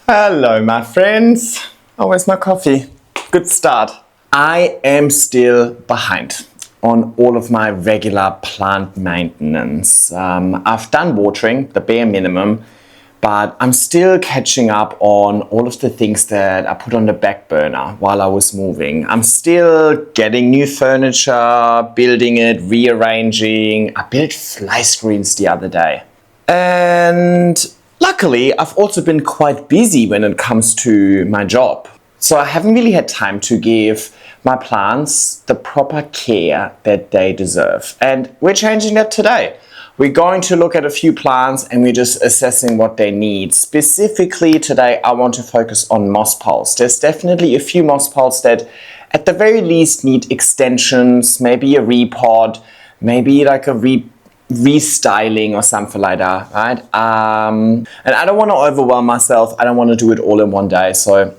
Hello, my friends. Oh, where's my coffee? Good start. I am still behind on all of my regular plant maintenance. I've done watering, the bare minimum, but I'm still catching up on all of the things that I put on the back burner while I was moving. I'm still getting new furniture, building it, rearranging. I built fly screens the other day. And luckily, I've also been quite busy when it comes to my job. So I haven't really had time to give my plants the proper care that they deserve. And we're changing that today. We're going to look at a few plants and we're just assessing what they need. Specifically today, I want to focus on moss poles. There's definitely a few moss poles that at the very least need extensions, maybe a repot, maybe like a restyling or something like that, right? And I don't want to overwhelm myself. I don't want to do it all in one day. So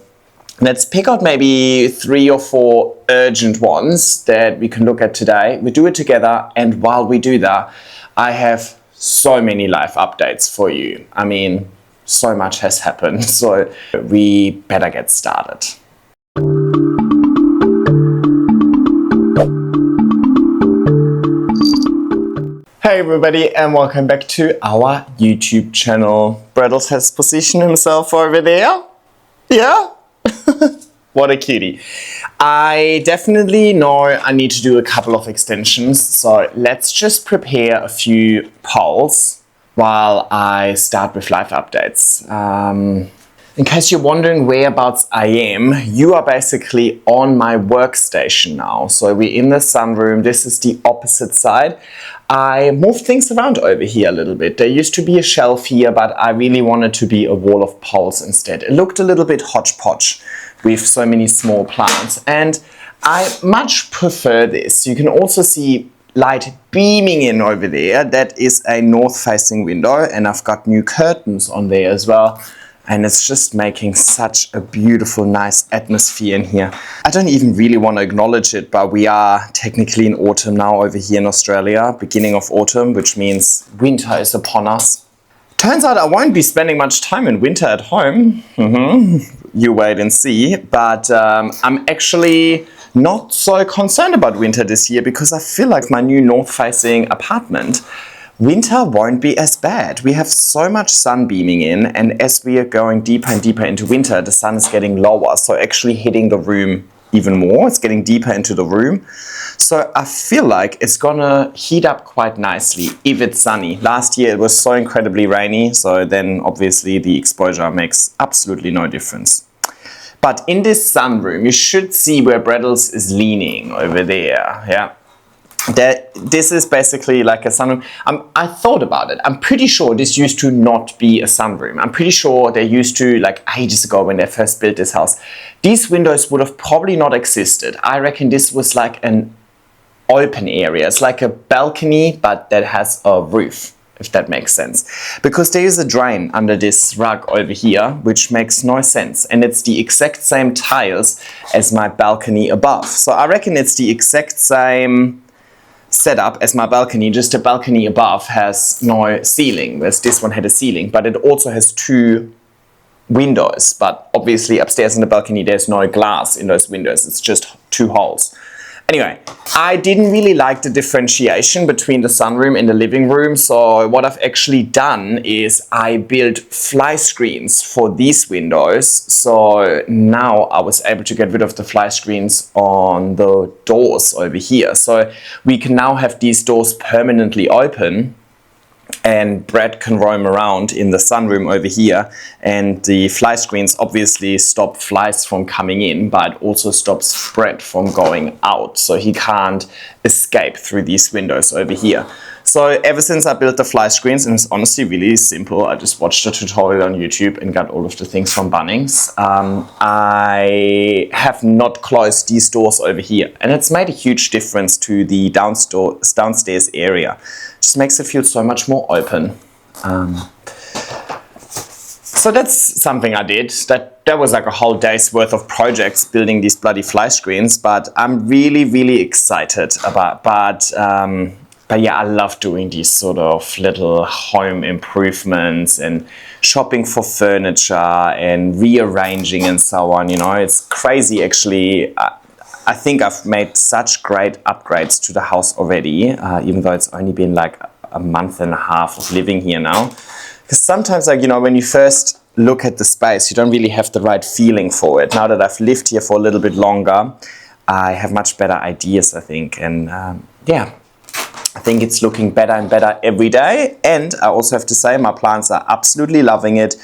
let's pick out maybe 3 or 4 urgent ones that we can look at today. We do it together, and while we do that, I have so many life updates for you. I mean, so much has happened, so we better get started. Hey everybody, and welcome back to our YouTube channel. Brettles has positioned himself over there. Yeah? What a cutie. I definitely know I need to do a couple of extensions, so let's just prepare a few polls while I start with live updates. In case you're wondering whereabouts I am, you are basically on my workstation now. So we're in the sunroom. This is the opposite side. I moved things around over here a little bit. There used to be a shelf here, but I really wanted to be a wall of poles instead. It looked a little bit hodgepodge with so many small plants, and I much prefer this. You can also see light beaming in over there. That is a north-facing window, and I've got new curtains on there as well. And it's just making such a beautiful, nice atmosphere in here. I don't even really want to acknowledge it, but we are technically in autumn now over here in Australia, beginning of autumn, which means winter is upon us. Turns out I won't be spending much time in winter at home. You wait and see. But I'm actually not so concerned about winter this year because I feel like my new north-facing apartment, winter won't be as bad. We have so much sun beaming in, and as we are going deeper and deeper into winter, the sun is getting lower, so actually hitting the room even more. It's getting deeper into the room. So I feel like it's gonna heat up quite nicely if it's sunny. Last year it was so incredibly rainy, so then obviously the exposure makes absolutely no difference. But in this sunroom, you should see where Brettles is leaning over there, yeah. This is basically like a sunroom. I thought about it. I'm pretty sure this used to not be a sunroom. I'm pretty sure they used to, like ages ago when they first built this house, these windows would have probably not existed. I reckon this was like an open area. It's like a balcony, but that has a roof, if that makes sense. Because there is a drain under this rug over here, which makes no sense. And it's the exact same tiles as my balcony above. So I reckon it's the exact same setup as my balcony, just the balcony above has no ceiling, whereas this one had a ceiling, but it also has 2 windows. But obviously upstairs in the balcony there's no glass in those windows, it's just 2 holes. Anyway, I didn't really like the differentiation between the sunroom and the living room, so what I've actually done is I built fly screens for these windows. So now I was able to get rid of the fly screens on the doors over here. So we can now have these doors permanently open, and Brett can roam around in the sunroom over here, and the fly screens obviously stop flies from coming in, but also stops Brett from going out, so he can't escape through these windows over here. So ever since I built the fly screens, and it's honestly really simple, I just watched a tutorial on YouTube and got all of the things from Bunnings, I have not closed these doors over here, and it's made a huge difference to the downstairs area. Just makes it feel so much more open. So that's something I did. That was like a whole day's worth of projects building these bloody fly screens, but I'm really, really excited about. But But yeah, I love doing these sort of little home improvements and shopping for furniture and rearranging and so on. You know, it's crazy actually. I think I've made such great upgrades to the house already, even though it's only been like a month and a half of living here now. Because sometimes, like, you know, when you first look at the space, you don't really have the right feeling for it. Now that I've lived here for a little bit longer, I have much better ideas, I think. And yeah, I think it's looking better and better every day. And I also have to say my plants are absolutely loving it.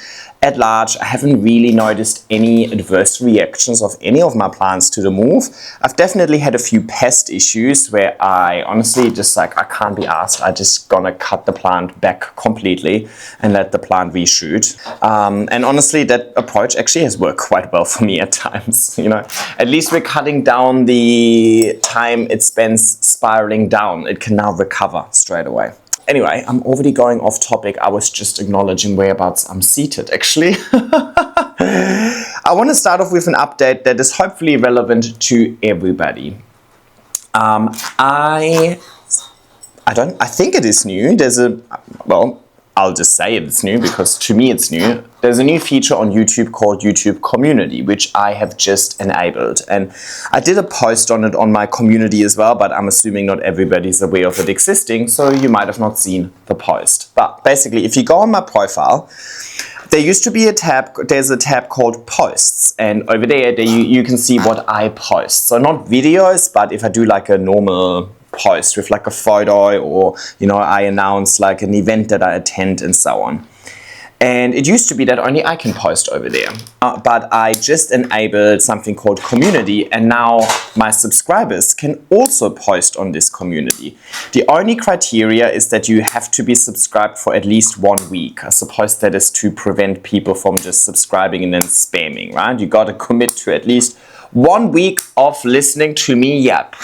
At large, I haven't really noticed any adverse reactions of any of my plants to the move. I've definitely had a few pest issues where I honestly just like, I can't be asked. I just gonna cut the plant back completely and let the plant reshoot. And honestly, that approach actually has worked quite well for me at times. You know, at least we're cutting down the time it spends spiraling down. It can now recover straight away. Anyway, I'm already going off topic. I was just acknowledging whereabouts I'm seated, actually. I want to start off with an update that is hopefully relevant to everybody. I think it is new. I'll just say it's new because to me it's new. There's a new feature on YouTube called YouTube Community, which I have just enabled. And I did a post on it on my community as well, but I'm assuming not everybody's aware of it existing, so you might have not seen the post. But basically, if you go on my profile, there used to be there's a tab called Posts, and over there you can see what I post. So not videos, but if I do like a normal post with like a photo, or you know, I announce like an event that I attend and so on. And it used to be that only I can post over there, but I just enabled something called Community, and now my subscribers can also post on this community. The only criteria is that you have to be subscribed for at least 1 week. I suppose that is to prevent people from just subscribing and then spamming, right? You got to commit to at least 1 week of listening to me yap.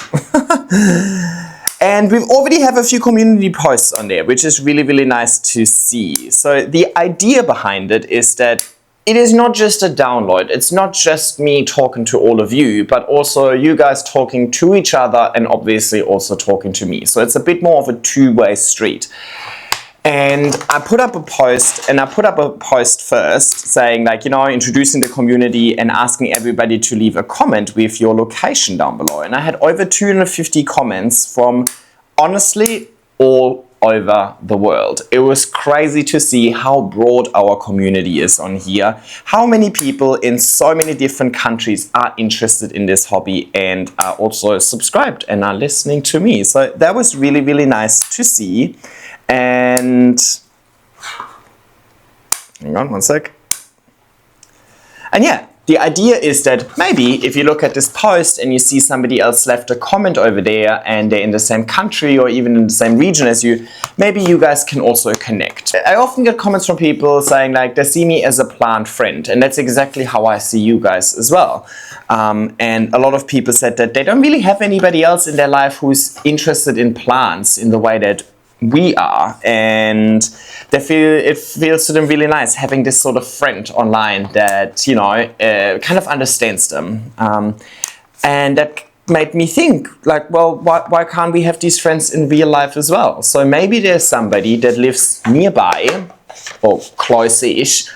And we already have a few community posts on there, which is really, really nice to see. So the idea behind it is that it is not just a download. It's not just me talking to all of you, but also you guys talking to each other and obviously also talking to me. So it's a bit more of a two-way street. And I put up a post, first saying, like, you know, introducing the community and asking everybody to leave a comment with your location down below. And I had over 250 comments from honestly all over the world. It was crazy to see how broad our community is on here, how many people in so many different countries are interested in this hobby and are also subscribed and are listening to me. So that was really, really nice to see. And hang on one sec. And yeah, the idea is that maybe if you look at this post and you see somebody else left a comment over there and they're in the same country or even in the same region as you, maybe you guys can also connect. I often get comments from people saying like they see me as a plant friend, and that's exactly how I see you guys as well. And a lot of people said that they don't really have anybody else in their life who's interested in plants in the way that we are, and it feels to them really nice having this sort of friend online that, you know, kind of understands them, and that made me think like, well, why can't we have these friends in real life as well? So maybe there's somebody that lives nearby or close-ish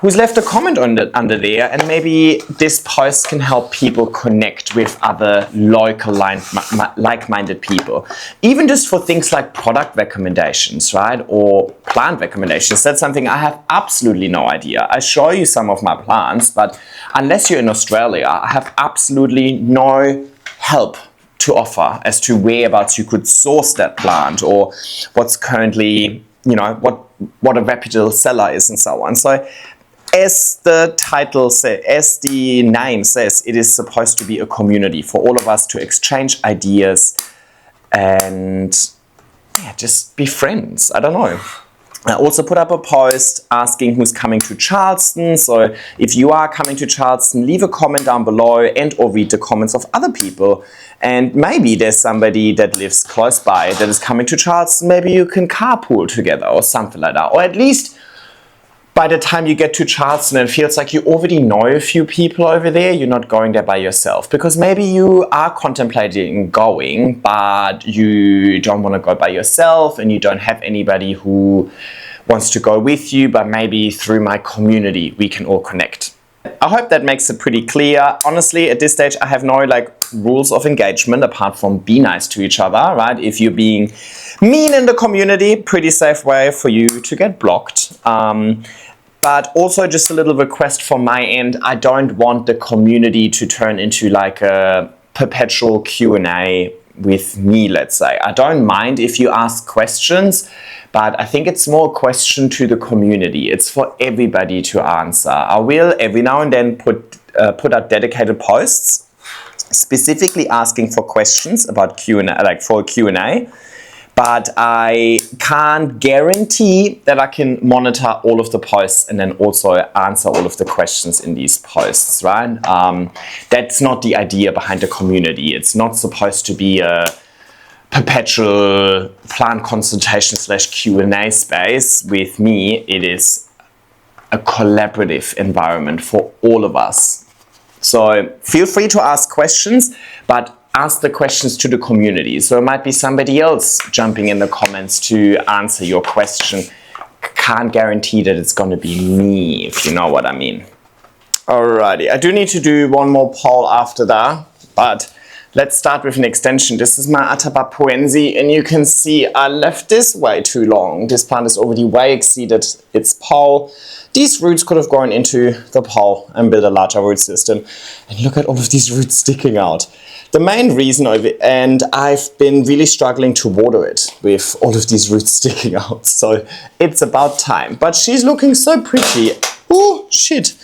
who's left a comment under there, and maybe this post can help people connect with other local like-minded people. Even just for things like product recommendations, right? Or plant recommendations. That's something I have absolutely no idea. I show you some of my plants, but unless you're in Australia, I have absolutely no help to offer as to whereabouts you could source that plant or what's currently, you know, what a reputable seller is and so on. So as the title says, as the name says, it is supposed to be a community for all of us to exchange ideas and yeah, just be friends. I don't know. I also put up a post asking who's coming to Charleston. So if you are coming to Charleston, leave a comment down below and or read the comments of other people. And maybe there's somebody that lives close by that is coming to Charleston. Maybe you can carpool together or something like that. Or at least by the time you get to Charleston, it feels like you already know a few people over there. You're not going there by yourself, because maybe you are contemplating going, but you don't want to go by yourself and you don't have anybody who wants to go with you, but maybe through my community we can all connect. I hope that makes it pretty clear. Honestly, at this stage, I have no rules of engagement apart from be nice to each other, right? If you're being mean in the community, pretty safe way for you to get blocked. But also just a little request from my end. I don't want the community to turn into like a perpetual Q&A with me, let's say. I don't mind if you ask questions, but I think it's more a question to the community. It's for everybody to answer. I will every now and then put out dedicated posts specifically asking for questions about Q&A, like for Q&A, but I can't guarantee that I can monitor all of the posts and then also answer all of the questions in these posts, right? That's not the idea behind the community. It's not supposed to be a perpetual plant consultation / Q&A space with me. It is a collaborative environment for all of us. So feel free to ask questions, but ask the questions to the community. So it might be somebody else jumping in the comments to answer your question. Can't guarantee that it's going to be me, if you know what I mean. Alrighty, I do need to do one more poll after that, but let's start with an extension. This is my Atabapoense, and you can see I left this way too long. This plant has already way exceeded its pole. These roots could have gone into the pole and built a larger root system. And look at all of these roots sticking out. The main reason of it, and I've been really struggling to water it with all of these roots sticking out. So it's about time. But she's looking so pretty. Oh, shit.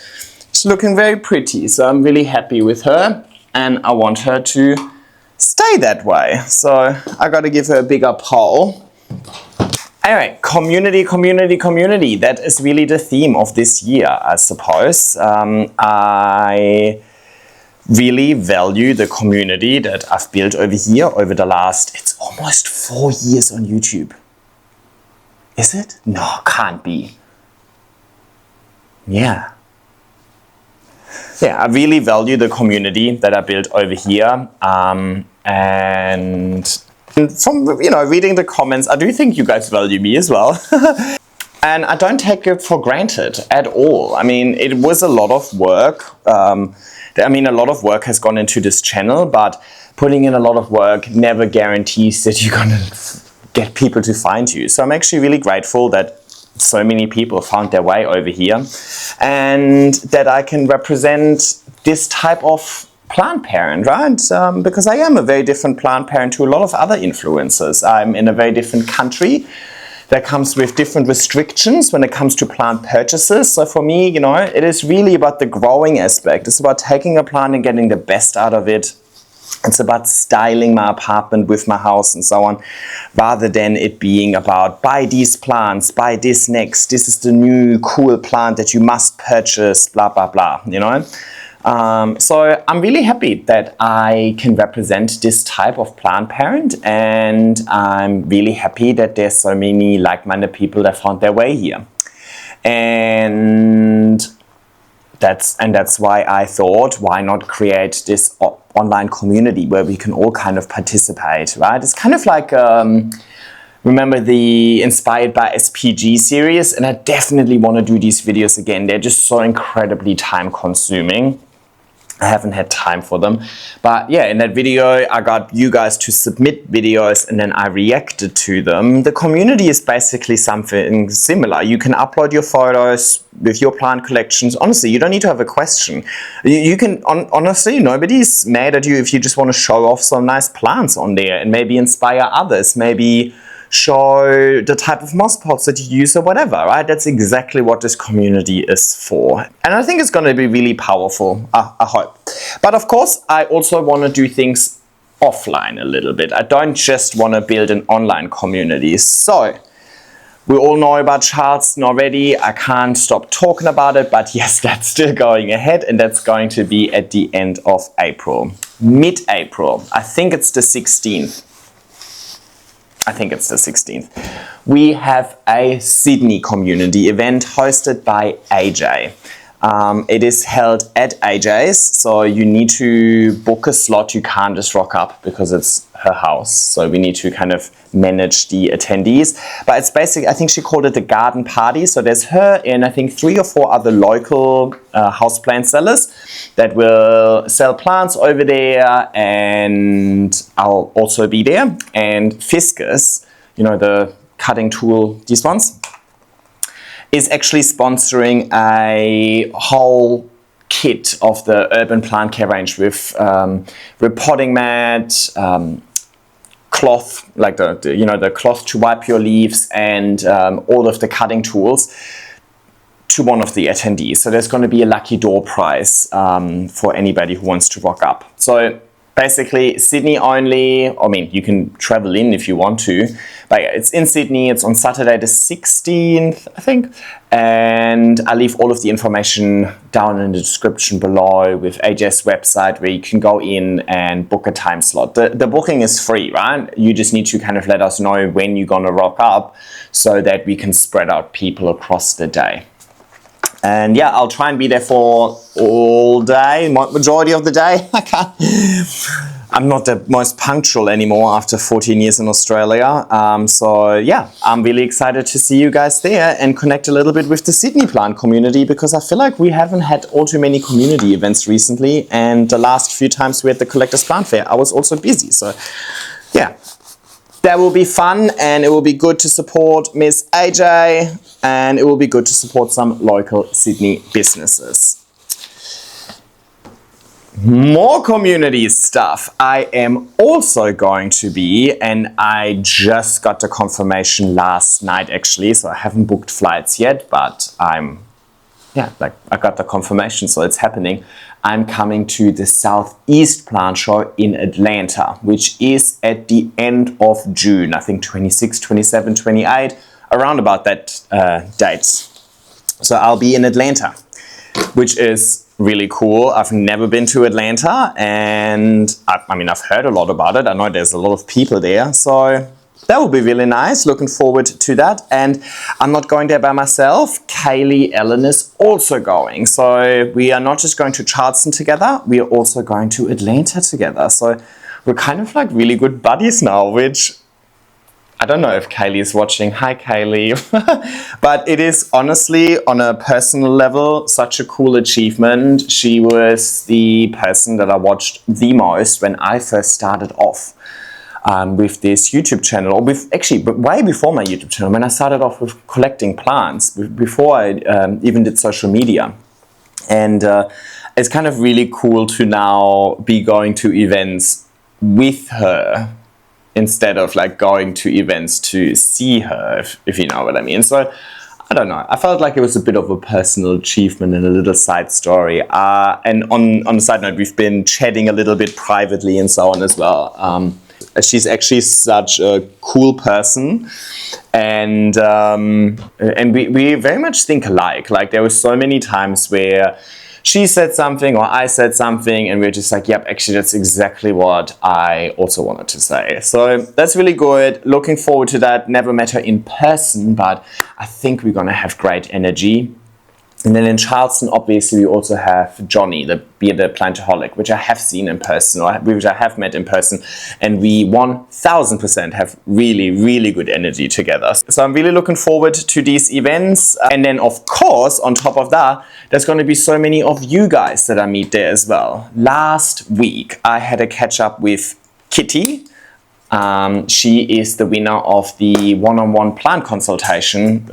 She's looking very pretty. So I'm really happy with her. And I want her to stay that way. So I got to give her a bigger pole. Anyway, community, community, community. That is really the theme of this year, I suppose. I really value the community that I've built over here over the last, it's almost 4 years on YouTube. Is it? No, can't be. Yeah. Yeah, I really value the community that I built over here. And from, reading the comments, I do think you guys value me as well. And I don't take it for granted at all. I mean, it was a lot of work. A lot of work has gone into this channel, but putting in a lot of work never guarantees that you're gonna get people to find you. So I'm actually really grateful that so many people found their way over here and that I can represent this type of plant parent, right? Because I am a very different plant parent to a lot of other influencers. I'm in a very different country that comes with different restrictions when it comes to plant purchases. So for me, it is really about the growing aspect. It's about taking a plant and getting the best out of it. It's about styling my apartment with my house and so on, rather than it being about buy these plants, buy this next, this is the new cool plant that you must purchase, blah, blah, blah, So I'm really happy that I can represent this type of plant parent, and I'm really happy that there's so many like-minded people that found their way here. And that's why I thought, why not create this online community where we can all kind of participate, right? It's kind of like, remember the Inspired by SPG series? And I definitely want to do these videos again. They're just so incredibly time consuming. I haven't had time for them. But yeah, in that video, I got you guys to submit videos and then I reacted to them. The community is basically something similar. You can upload your photos with your plant collections. Honestly, you don't need to have a question. You can, honestly, nobody's mad at you if you just want to show off some nice plants on there and maybe inspire others. Maybe show the type of moss pots that you use or whatever, right? That's exactly what this community is for. And I think it's going to be really powerful, I hope. But of course, I also want to do things offline a little bit. I don't just want to build an online community. So we all know about Charleston already. I can't stop talking about it, but yes, that's still going ahead, and that's going to be at the end of April, mid-April. I think it's the 16th. I think it's the 16th, we have a Sydney community event hosted by AJ. It is held at AJ's, so you need to book a slot. You can't just rock up because it's her house. So we need to kind of manage the attendees. But it's basically, I think she called it the garden party. So there's her and I think 3 or 4 other local houseplant sellers that will sell plants over there, and I'll also be there. And Fiskars, you know, the cutting tool, these ones, is actually sponsoring a whole kit of the urban plant care range with repotting mat, cloth, like the cloth to wipe your leaves, and all of the cutting tools to one of the attendees. So there's going to be a lucky door prize for anybody who wants to rock up. So basically Sydney only. I mean, you can travel in if you want to, but it's in Sydney. It's on Saturday the 16th, I think. And I'll leave all of the information down in the description below with AJ's website, where you can go in and book a time slot. The booking is free, right? You just need to kind of let us know when you're gonna rock up so that we can spread out people across the day. And yeah, I'll try and be there for all day, majority of the day. I'm not the most punctual anymore after 14 years in Australia. So yeah, I'm really excited to see you guys there and connect a little bit with the Sydney plant community, because I feel like we haven't had all too many community events recently. And the last few times we had the Collectors Plant Fair, I was also busy. So yeah, that will be fun, and it will be good to support Miss AJ, and it will be good to support some local Sydney businesses. More community stuff. I am also going to be, and I just got the confirmation last night actually, so I haven't booked flights yet, but I got the confirmation, so it's happening. I'm coming to the Southeast Plant Show in Atlanta, which is at the end of June, I think 26, 27, 28, around about that dates. So I'll be in Atlanta, which is really cool. I've never been to Atlanta, and I've heard a lot about it. I know there's a lot of people there, so that will be really nice. Looking forward to that. And I'm not going there by myself. Kaylee Ellen is also going. So we are not just going to Charleston together, we are also going to Atlanta together. So we're kind of like really good buddies now, which I don't know if Kaylee is watching. Hi, Kaylee. But it is honestly, on a personal level, such a cool achievement. She was the person that I watched the most when I first started off with this YouTube channel, but way before my YouTube channel, when I started off with collecting plants, before I even did social media. And it's kind of really cool to now be going to events with her instead of like going to events to see her, if you know what I mean. So I don't know, I felt like it was a bit of a personal achievement and a little side story. And on the side note, we've been chatting a little bit privately and so on as well. She's actually such a cool person, and we very much think alike. Like, there were so many times where she said something or I said something, and we're just like, yep, actually that's exactly what I also wanted to say. So that's really good. Looking forward to that. Never met her in person, but I think we're gonna have great energy. And then in Charleston, obviously, we also have Johnny, the Plantaholic, which I have seen in person, or which I have met in person, and we 1000% have really, really good energy together. So I'm really looking forward to these events. And then, of course, on top of that, there's going to be so many of you guys that I meet there as well. Last week, I had a catch up with Kitty. She is the winner of the one-on-one plant consultation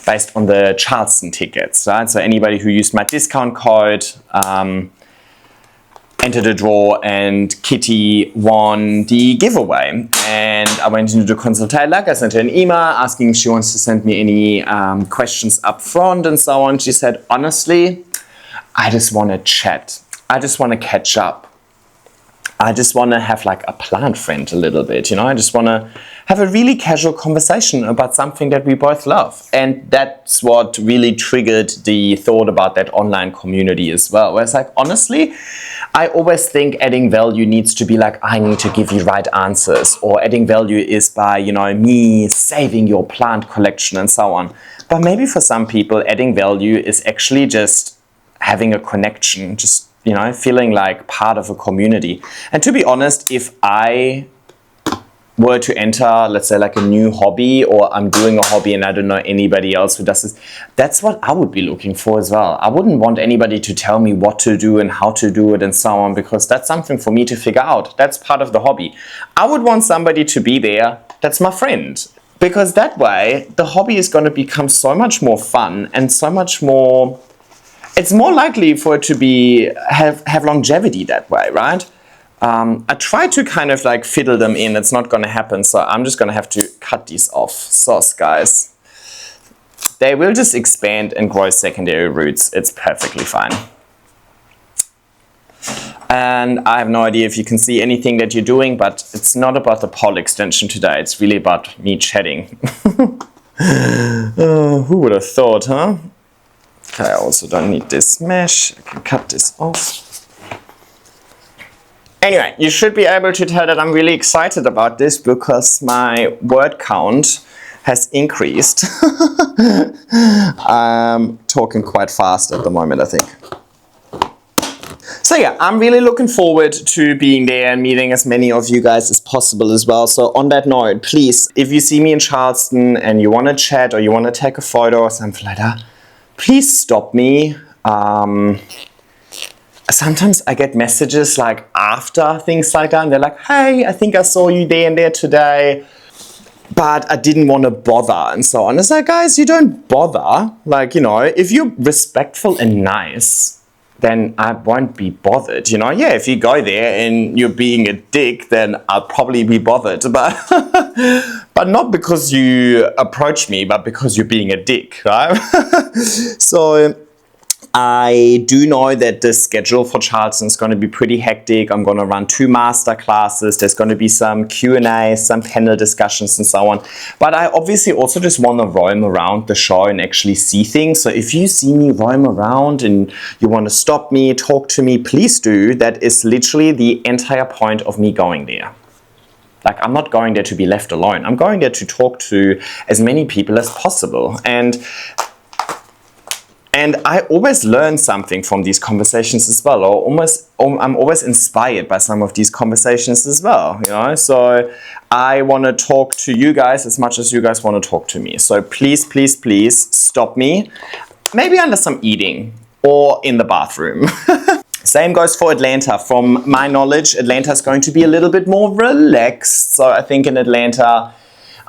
based on the Charleston tickets, right? So anybody who used my discount code entered a draw, and Kitty won the giveaway. And I went into the consultation, like I sent her an email asking if she wants to send me any questions up front and so on. She said, honestly, I just want to chat. I just want to catch up. I just want to have like a plant friend a little bit, you know? I just want to have a really casual conversation about something that we both love. And that's what really triggered the thought about that online community as well. Where it's like, honestly, I always think adding value needs to be like, I need to give you right answers, or adding value is by, you know, me saving your plant collection and so on. But maybe for some people, adding value is actually just having a connection, just, you know, feeling like part of a community. And to be honest, if I were to enter, let's say, like a new hobby, or I'm doing a hobby and I don't know anybody else who does this, that's what I would be looking for as well. I wouldn't want anybody to tell me what to do and how to do it and so on, because that's something for me to figure out. That's part of the hobby. I would want somebody to be there that's my friend, because that way the hobby is going to become so much more fun and so much more, it's more likely for it to be have longevity that way, right? I try to kind of like fiddle them in. It's not going to happen, so I'm just going to have to cut these off. Sauce, guys. They will just expand and grow secondary roots. It's perfectly fine. And I have no idea if you can see anything that you're doing, but it's not about the pole extension today. It's really about me chatting. Who would have thought, huh? Okay, I also don't need this mesh. I can cut this off. Anyway, you should be able to tell that I'm really excited about this because my word count has increased. I'm talking quite fast at the moment, I think. So yeah, I'm really looking forward to being there and meeting as many of you guys as possible as well. So on that note, please, if you see me in Charleston and you want to chat or you want to take a photo or something like that, please stop me. Sometimes I get messages like after things like that, and they're like, hey, I think I saw you there and there today, but I didn't want to bother and so on. It's like, guys, you don't bother. Like, you know, if you're respectful and nice, then I won't be bothered, you know? Yeah, if you go there and you're being a dick, then I'll probably be bothered. But but not because you approach me, but because you're being a dick, right? So I do know that the schedule for Charleston is going to be pretty hectic. I'm going to run 2 master classes. There's going to be some Q&A, some panel discussions and so on. But I obviously also just want to roam around the show and actually see things. So if you see me roam around and you want to stop me, talk to me, please do. That is literally the entire point of me going there. Like, I'm not going there to be left alone. I'm going there to talk to as many people as possible. And I always learn something from these conversations as well, or I'm always inspired by some of these conversations as well, you know? So I want to talk to you guys as much as you guys want to talk to me. So please, please, please stop me, maybe under some eating or in the bathroom. Same goes for Atlanta. From my knowledge, Atlanta is going to be a little bit more relaxed. So I think in Atlanta,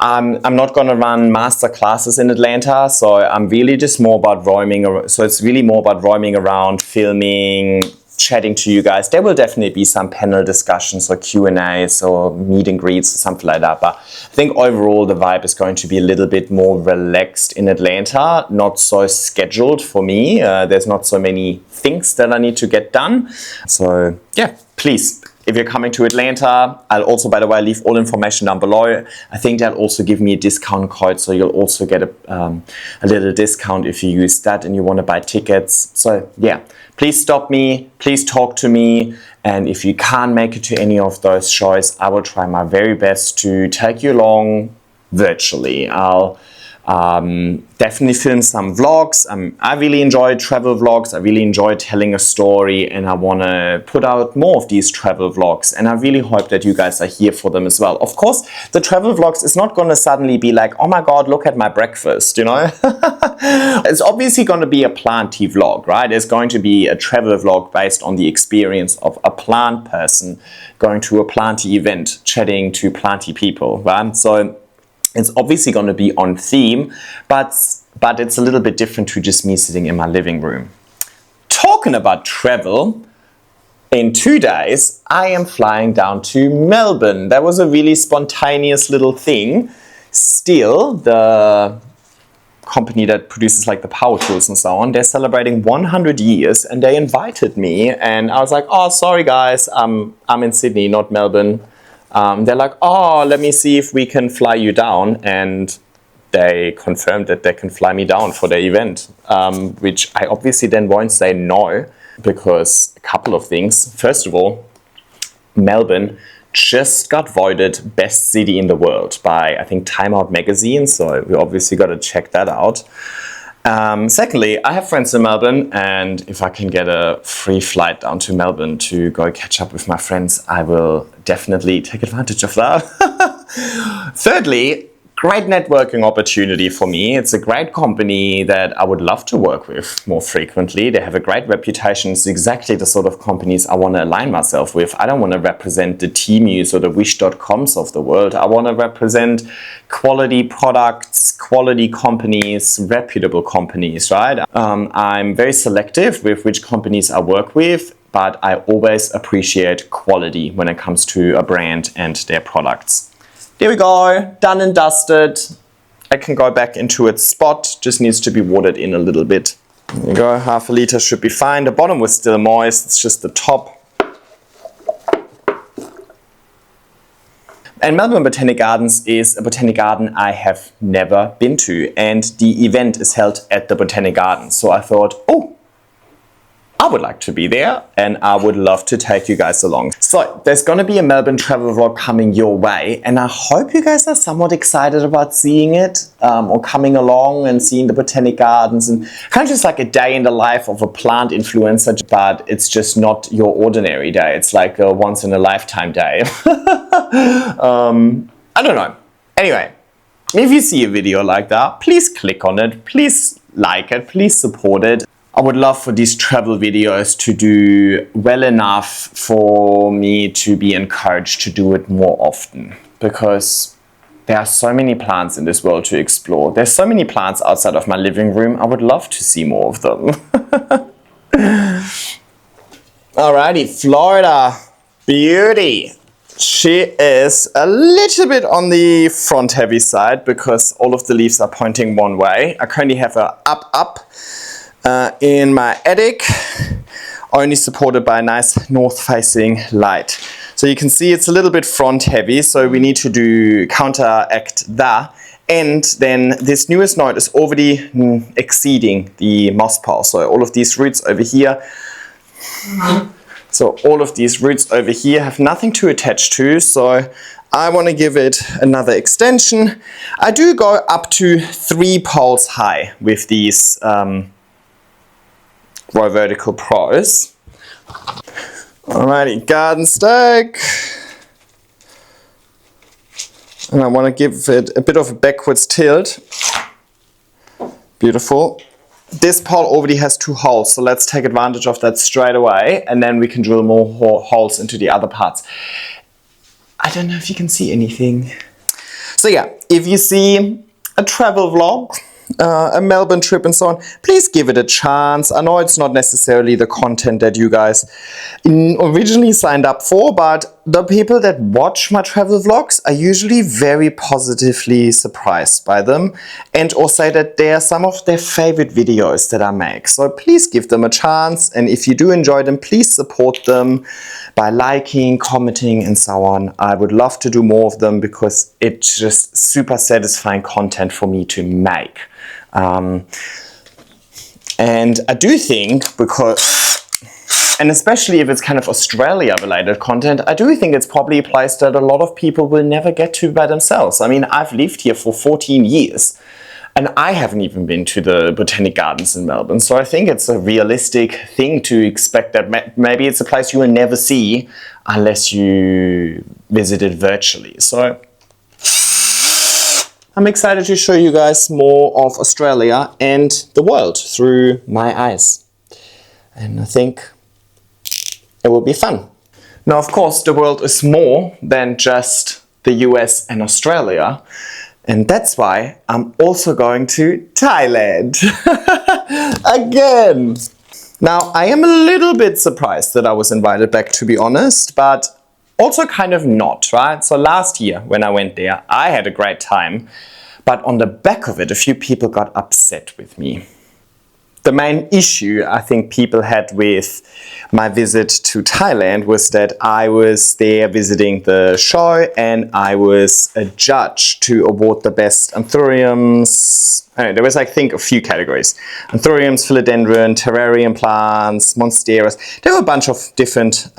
I'm not going to run master classes in Atlanta, so I'm really just more about roaming. So it's really more about roaming around, filming, chatting to you guys. There will definitely be some panel discussions or Q&As or meet and greets or something like that. But I think overall the vibe is going to be a little bit more relaxed in Atlanta, not so scheduled for me. There's not so many things that I need to get done. So yeah, please. If you're coming to Atlanta, I'll also, by the way, leave all information down below. I think they'll also give me a discount code, so you'll also get a little discount if you use that and you want to buy tickets. So yeah, please stop me, please talk to me. And if you can't make it to any of those shows, I will try my very best to take you along virtually. I'll definitely film some vlogs. I really enjoy travel vlogs. I really enjoy telling a story, and I want to put out more of these travel vlogs, and I really hope that you guys are here for them as well. Of course, the travel vlogs is not going to suddenly be like, oh my god, look at my breakfast, you know? It's obviously going to be a planty vlog, right? It's going to be a travel vlog based on the experience of a plant person going to a planty event, chatting to planty people, right? So it's obviously going to be on theme, but it's a little bit different to just me sitting in my living room. Talking about travel, in 2 days, I am flying down to Melbourne. That was a really spontaneous little thing. Still, the company that produces like the power tools and so on, they're celebrating 100 years and they invited me, and I was like, oh, sorry guys, I'm in Sydney, not Melbourne. They're like, oh, let me see if we can fly you down, and they confirmed that they can fly me down for their event, which I obviously then won't say no, because a couple of things. First of all, Melbourne just got voted best city in the world by, I think, Time Out magazine, so we obviously got to check that out. Secondly, I have friends in Melbourne, and if I can get a free flight down to Melbourne to go catch up with my friends, I will definitely take advantage of that. Thirdly, great networking opportunity for me. It's a great company that I would love to work with more frequently. They have a great reputation. It's exactly the sort of companies I want to align myself with. I don't want to represent the Temus or the Wish.coms of the world. I want to represent quality products, quality companies, reputable companies, right? I'm very selective with which companies I work with, but I always appreciate quality when it comes to a brand and their products. There we go, done and dusted. I can go back into its spot, just needs to be watered in a little bit. There you go, half a liter should be fine. The bottom was still moist, it's just the top. And Melbourne Botanic Gardens is a botanic garden I have never been to, and the event is held at the Botanic Gardens. So I thought, oh, I would like to be there, and I would love to take you guys along. So there's gonna be a Melbourne travel vlog coming your way, and I hope you guys are somewhat excited about seeing it, or coming along and seeing the Botanic Gardens, and kind of just like a day in the life of a plant influencer, but it's just not your ordinary day. It's like a once in a lifetime day. I don't know. Anyway, if you see a video like that, please click on it, please like it, please support it. I would love for these travel videos to do well enough for me to be encouraged to do it more often, because there are so many plants in this world to explore. There's so many plants outside of my living room. I would love to see more of them. Alrighty, Florida Beauty. She is a little bit on the front heavy side because all of the leaves are pointing one way. I currently have her up in my attic, only supported by a nice north-facing light. So you can see it's a little bit front heavy, so we need to counteract that. And then this newest node is already exceeding the moss pile. So all of these roots over here, have nothing to attach to. So I want to give it another extension. I do go up to 3 poles high with these Grow Vertical Pros. Alrighty, garden stake. And I want to give it a bit of a backwards tilt. Beautiful. This pole already has 2 holes, so let's take advantage of that straight away, and then we can drill more holes into the other parts. I don't know if you can see anything. So yeah, if you see a travel vlog, a Melbourne trip and so on, please give it a chance. I know it's not necessarily the content that you guys originally signed up for, but the people that watch my travel vlogs are usually very positively surprised by them, and also say that they are some of their favorite videos that I make. So please give them a chance, and if you do enjoy them, please support them by liking, commenting and so on. I would love to do more of them because it's just super satisfying content for me to make. And I do think, and especially if it's kind of Australia related content, I do think it's probably a place that a lot of people will never get to by themselves. I mean, I've lived here for 14 years and I haven't even been to the Botanic Gardens in Melbourne. So I think it's a realistic thing to expect that maybe it's a place you will never see unless you visit it virtually. So I'm excited to show you guys more of Australia and the world through my eyes. And I think it will be fun. Now, of course, the world is more than just the US and Australia. And that's why I'm also going to Thailand. Again. Now, I am a little bit surprised that I was invited back, to be honest, but also kind of not, right? So last year when I went there, I had a great time, but on the back of it, a few people got upset with me. the main issue I think people had with my visit to Thailand was that I was there visiting the show and I was a judge to award the best anthuriums. There was, I think, a few categories. Anthuriums, philodendron, terrarium plants, monsteras. There were a bunch of different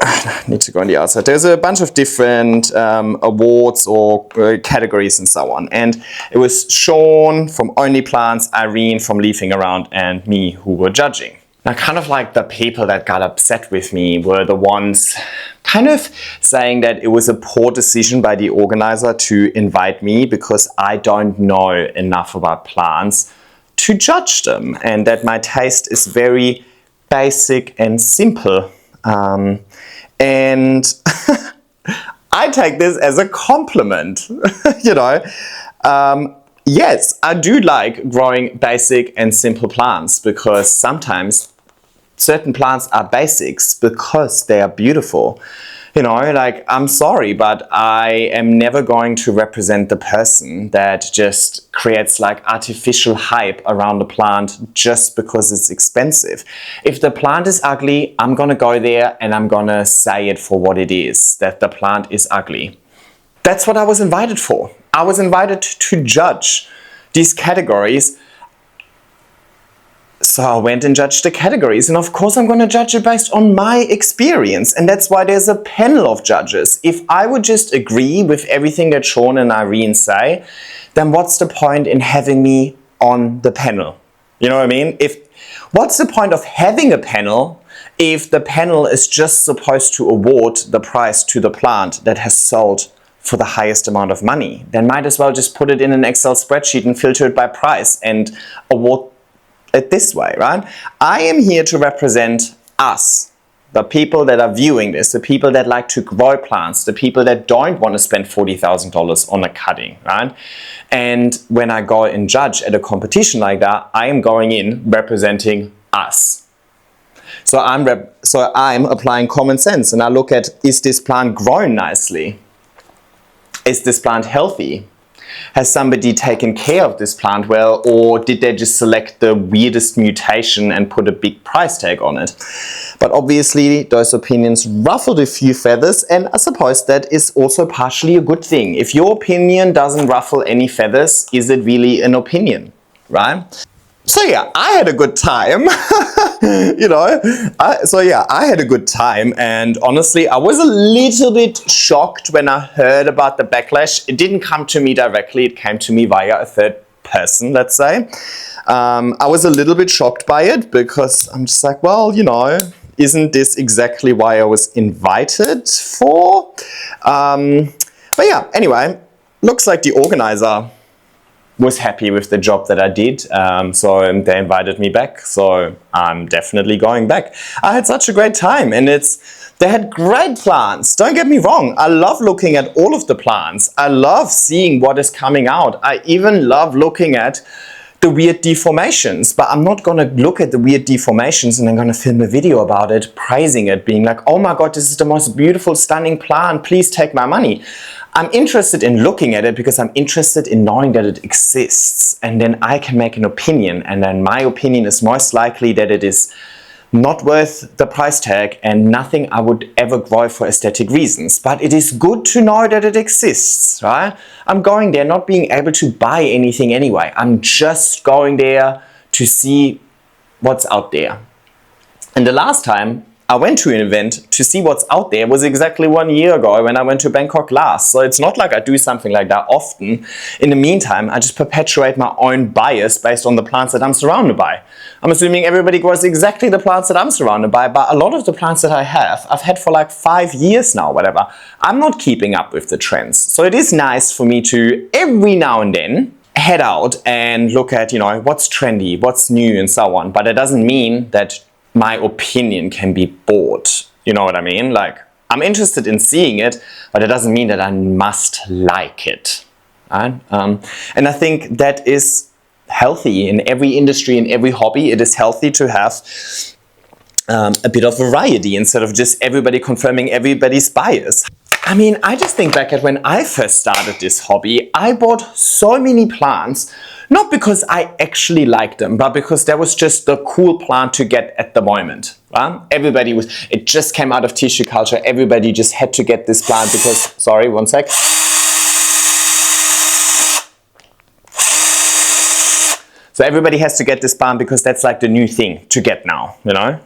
I need to go on the outside. There's a bunch of different awards or categories and so on. And it was Sean from Only Plants, Irene from Leafing Around, and me who were judging. Now, kind of like the people that got upset with me were the ones kind of saying that it was a poor decision by the organizer to invite me because I don't know enough about plants to judge them, and that my taste is very basic and simple. And I take this as a compliment, you know. Yes, I do like growing basic and simple plants because sometimes certain plants are basics because they are beautiful. You know, like, I'm sorry, but I am never going to represent the person that just creates like artificial hype around the plant just because it's expensive. If the plant is ugly, I'm gonna go there and I'm gonna say it for what it is, that the plant is ugly. That's what I was invited for. I was invited to judge these categories. So I went and judged the categories, and of course I'm going to judge it based on my experience, and that's why there's a panel of judges. If I would just agree with everything that Sean and Irene say, then what's the point in having me on the panel? You know what I mean? What's the point of having a panel if the panel is just supposed to award the prize to the plant that has sold for the highest amount of money? Then might as well just put it in an Excel spreadsheet and filter it by price and award it this way, right? I am here to represent us, the people that are viewing this, the people that like to grow plants, the people that don't want to spend $40,000 on a cutting, right? And when I go and judge at a competition like that, I am going in representing us. So I'm applying common sense, and I look at, is this plant grown nicely? Is this plant healthy? Has somebody taken care of this plant well, or did they just select the weirdest mutation and put a big price tag on it? But obviously those opinions ruffled a few feathers, and I suppose that is also partially a good thing. If your opinion doesn't ruffle any feathers, is it really an opinion, right? So yeah, I had a good time, you know, I had a good time, and honestly, I was a little bit shocked when I heard about the backlash. It didn't come to me directly, it came to me via a third person, let's say. I was a little bit shocked by it because I'm just like, well, you know, isn't this exactly why I was invited for? But yeah, anyway, looks like the organizer was happy with the job that I did, so they invited me back, so I'm definitely going back. I had such a great time, and they had great plants. Don't get me wrong, I love looking at all of the plants. I love seeing what is coming out. I even love looking at the weird deformations, but I'm not gonna look at the weird deformations and I'm gonna film a video about it, praising it, being like, oh my god, this is the most beautiful, stunning plant, please take my money. I'm interested in looking at it because I'm interested in knowing that it exists, and then I can make an opinion, and then my opinion is most likely that it is not worth the price tag and nothing I would ever grow for aesthetic reasons. But it is good to know that it exists, right? I'm going there not being able to buy anything anyway. I'm just going there to see what's out there. And the last time I went to an event to see what's out there was exactly 1 year ago when I went to Bangkok last. So it's not like I do something like that often. In the meantime, I just perpetuate my own bias based on the plants that I'm surrounded by. I'm assuming everybody grows exactly the plants that I'm surrounded by, but a lot of the plants that I've had for like 5 years now, whatever. I'm not keeping up with the trends. So it is nice for me to every now and then head out and look at, you know, what's trendy, what's new and so on. But it doesn't mean that my opinion can be bought. You know what I mean? Like, I'm interested in seeing it, but it doesn't mean that I must like it. Right? And I think that is healthy in every industry, in every hobby. It is healthy to have a bit of variety instead of just everybody confirming everybody's bias. I mean, I just think back at when I first started this hobby, I bought so many plants, not because I actually liked them, but because that was just the cool plant to get at the moment. Right? It just came out of tissue culture. Everybody just had to get this plant because, sorry, one sec. So everybody has to get this plant because that's like the new thing to get now, you know?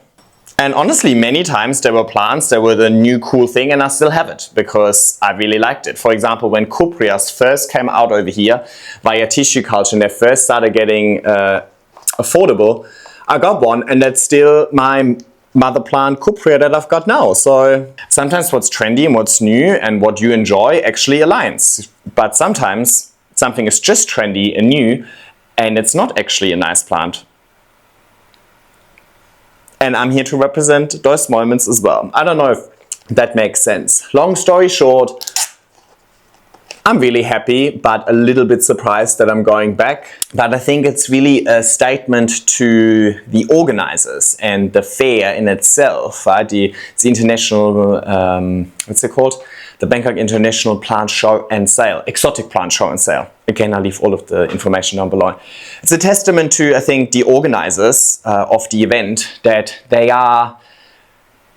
And honestly, many times there were plants that were the new cool thing and I still have it because I really liked it. For example, when Cupreas first came out over here via tissue culture and they first started getting affordable, I got one and that's still my mother plant Cuprea that I've got now. So sometimes what's trendy and what's new and what you enjoy actually aligns. But sometimes something is just trendy and new and it's not actually a nice plant. And I'm here to represent those moments as well. I don't know if that makes sense. Long story short, I'm really happy, but a little bit surprised that I'm going back. But I think it's really a statement to the organizers and the fair in itself, right? It's the international, what's it called? The Bangkok International Plant Show and Sale, Exotic Plant Show and Sale. Again, I'll leave all of the information down below. It's a testament to, I think, the organizers of the event that they are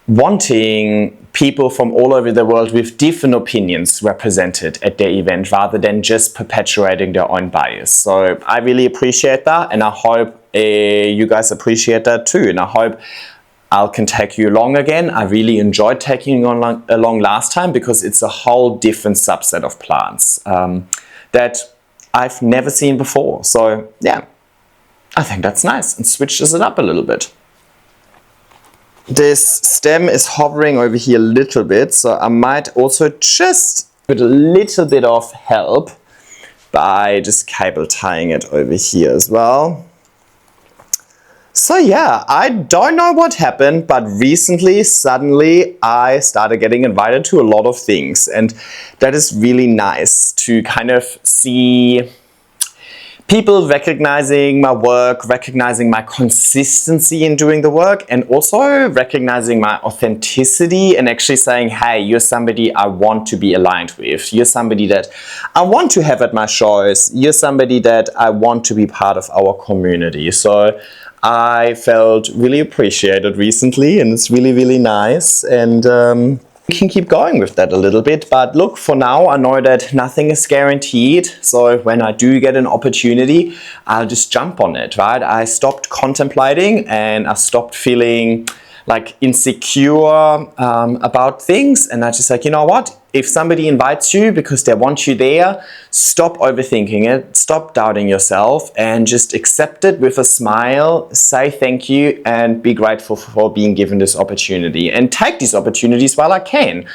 wanting people from all over the world with different opinions represented at their event rather than just perpetuating their own bias. So I really appreciate that and I hope you guys appreciate that too. And I hope I can take you along again. I really enjoyed taking you along last time because it's a whole different subset of plants that I've never seen before. So yeah, I think that's nice and switches it up a little bit. This stem is hovering over here a little bit, so I might also just put a little bit of help by just cable tying it over here as well. So yeah, I don't know what happened, but recently, suddenly, I started getting invited to a lot of things, and that is really nice to kind of see people recognizing my work, recognizing my consistency in doing the work, and also recognizing my authenticity and actually saying, hey, you're somebody I want to be aligned with. You're somebody that I want to have at my shows. You're somebody that I want to be part of our community. So I felt really appreciated recently and it's really, really nice. And we can keep going with that a little bit, but look, for now I know that nothing is guaranteed, so when I do get an opportunity, I'll just jump on it, right? I stopped contemplating and I stopped feeling like insecure about things, and I just like, you know what? If somebody invites you because they want you there, stop overthinking it, stop doubting yourself, and just accept it with a smile, say thank you, and be grateful for being given this opportunity. And take these opportunities while I can.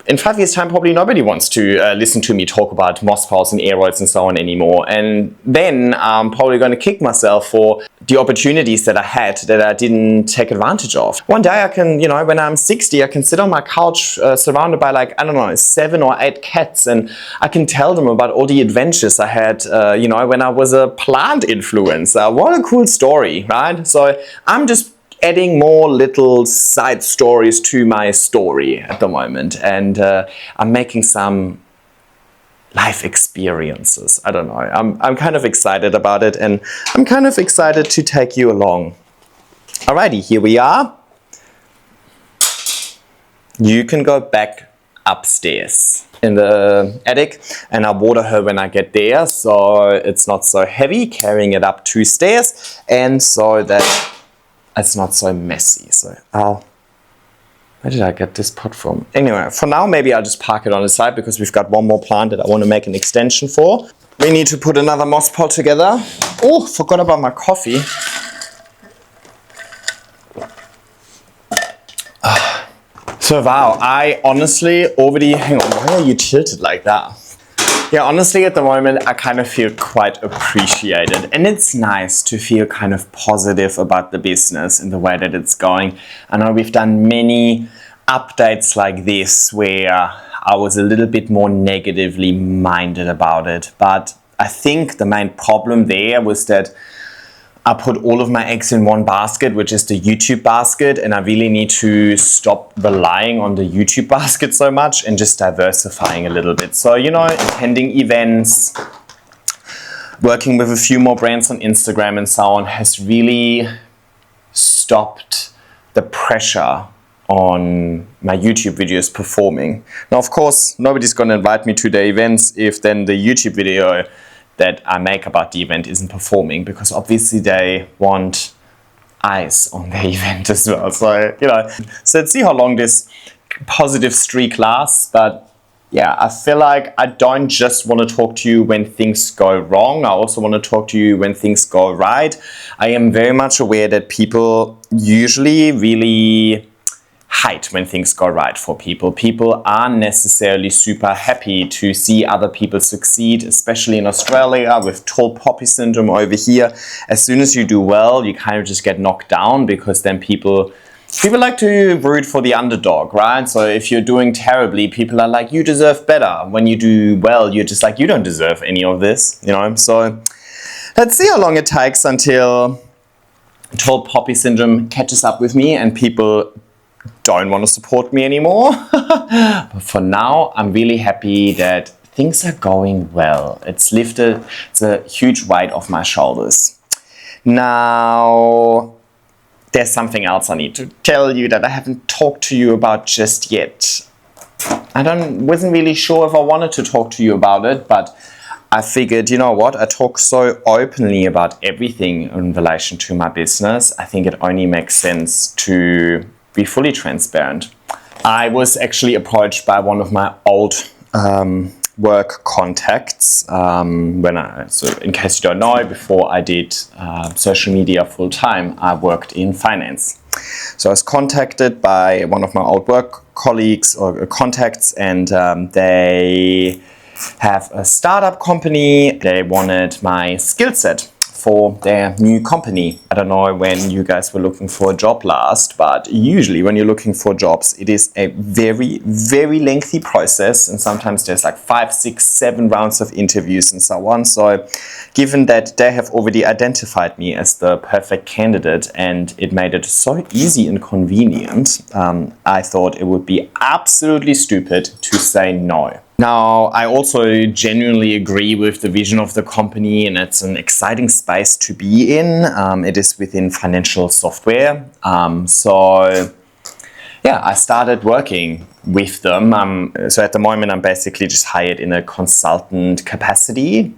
In 5 years' time, probably nobody wants to listen to me talk about moss pulse and aeroids and so on anymore. And then I'm probably going to kick myself for the opportunities that I had that I didn't take advantage of. One day I can, you know, when I'm 60, I can sit on my couch surrounded by like, I don't know, 7 or 8 cats, and I can tell them about all the adventures I had, you know, when I was a plant influencer. What a cool story, right? So I'm just adding more little side stories to my story at the moment, and I'm making some life experiences. I don't know, I'm kind of excited about it, and I'm kind of excited to take you along. Alrighty, here we are. You can go back upstairs in the attic, and I'll water her when I get there, so it's not so heavy carrying it up 2 stairs, and so that it's not so messy. So where did I get this pot from? Anyway, for now maybe I'll just park it on the side because we've got one more plant that I want to make an extension for. We need to put another moss pot together. Oh, forgot about my coffee. So wow, I honestly already, hang on, why are you tilted like that? Yeah, honestly, at the moment, I kind of feel quite appreciated, and it's nice to feel kind of positive about the business and the way that it's going. I know we've done many updates like this where I was a little bit more negatively minded about it, but I think the main problem there was that I put all of my eggs in one basket, which is the YouTube basket, and I really need to stop relying on the YouTube basket so much and just diversifying a little bit. So, you know, attending events, working with a few more brands on Instagram and so on has really stopped the pressure on my YouTube videos performing. Now, of course, nobody's going to invite me to the events if then the YouTube video that I make about the event isn't performing, because obviously they want eyes on the event as well. So, you know, so let's see how long this positive streak lasts. But yeah, I feel like I don't just want to talk to you when things go wrong. I also want to talk to you when things go right. I am very much aware that people usually really hate when things go right for people. People aren't necessarily super happy to see other people succeed, especially in Australia with tall poppy syndrome over here. As soon as you do well, you kind of just get knocked down, because then people like to root for the underdog, right? So if you're doing terribly, people are like, you deserve better. When you do well, you're just like, you don't deserve any of this, you know? So let's see how long it takes until tall poppy syndrome catches up with me and people don't want to support me anymore. But for now, I'm really happy that things are going well. It's a huge weight off my shoulders. Now, there's something else I need to tell you that I haven't talked to you about just yet. Wasn't really sure if I wanted to talk to you about it, but I figured, you know what, I talk so openly about everything in relation to my business. I think it only makes sense to be fully transparent. I was actually approached by one of my old work contacts so in case you don't know, before I did social media full time, I worked in finance. So I was contacted by one of my old work colleagues or contacts, and they have a startup company. They wanted my skill set for their new company. I don't know when you guys were looking for a job last, but usually when you're looking for jobs, it is a very, very lengthy process, and sometimes there's like 5, 6, 7 rounds of interviews and so on. So given that they have already identified me as the perfect candidate and it made it so easy and convenient, I thought it would be absolutely stupid to say no. Now, I also genuinely agree with the vision of the company, and it's an exciting space to be in. It is within financial software. So yeah, I started working with them. So at the moment, I'm basically just hired in a consultant capacity,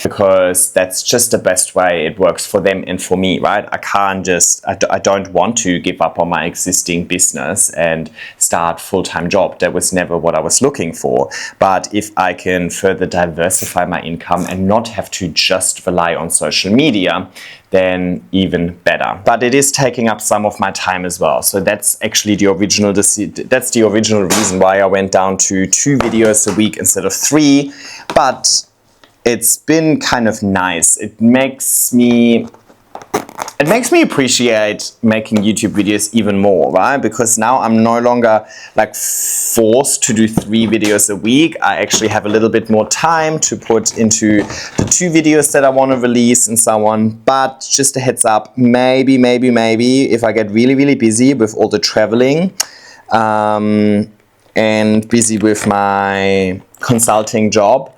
because that's just the best way it works for them and for me, right? I don't want to give up on my existing business and start full-time job. That was never what I was looking for. But if I can further diversify my income and not have to just rely on social media, then even better. But it is taking up some of my time as well. So that's actually the original reason why I went down to 2 videos a week instead of 3. But it's been kind of nice. It makes me appreciate making YouTube videos even more, right? Because now I'm no longer like forced to do 3 videos a week. I actually have a little bit more time to put into the 2 videos that I want to release and so on. But just a heads up, maybe if I get really, really busy with all the traveling and busy with my consulting job,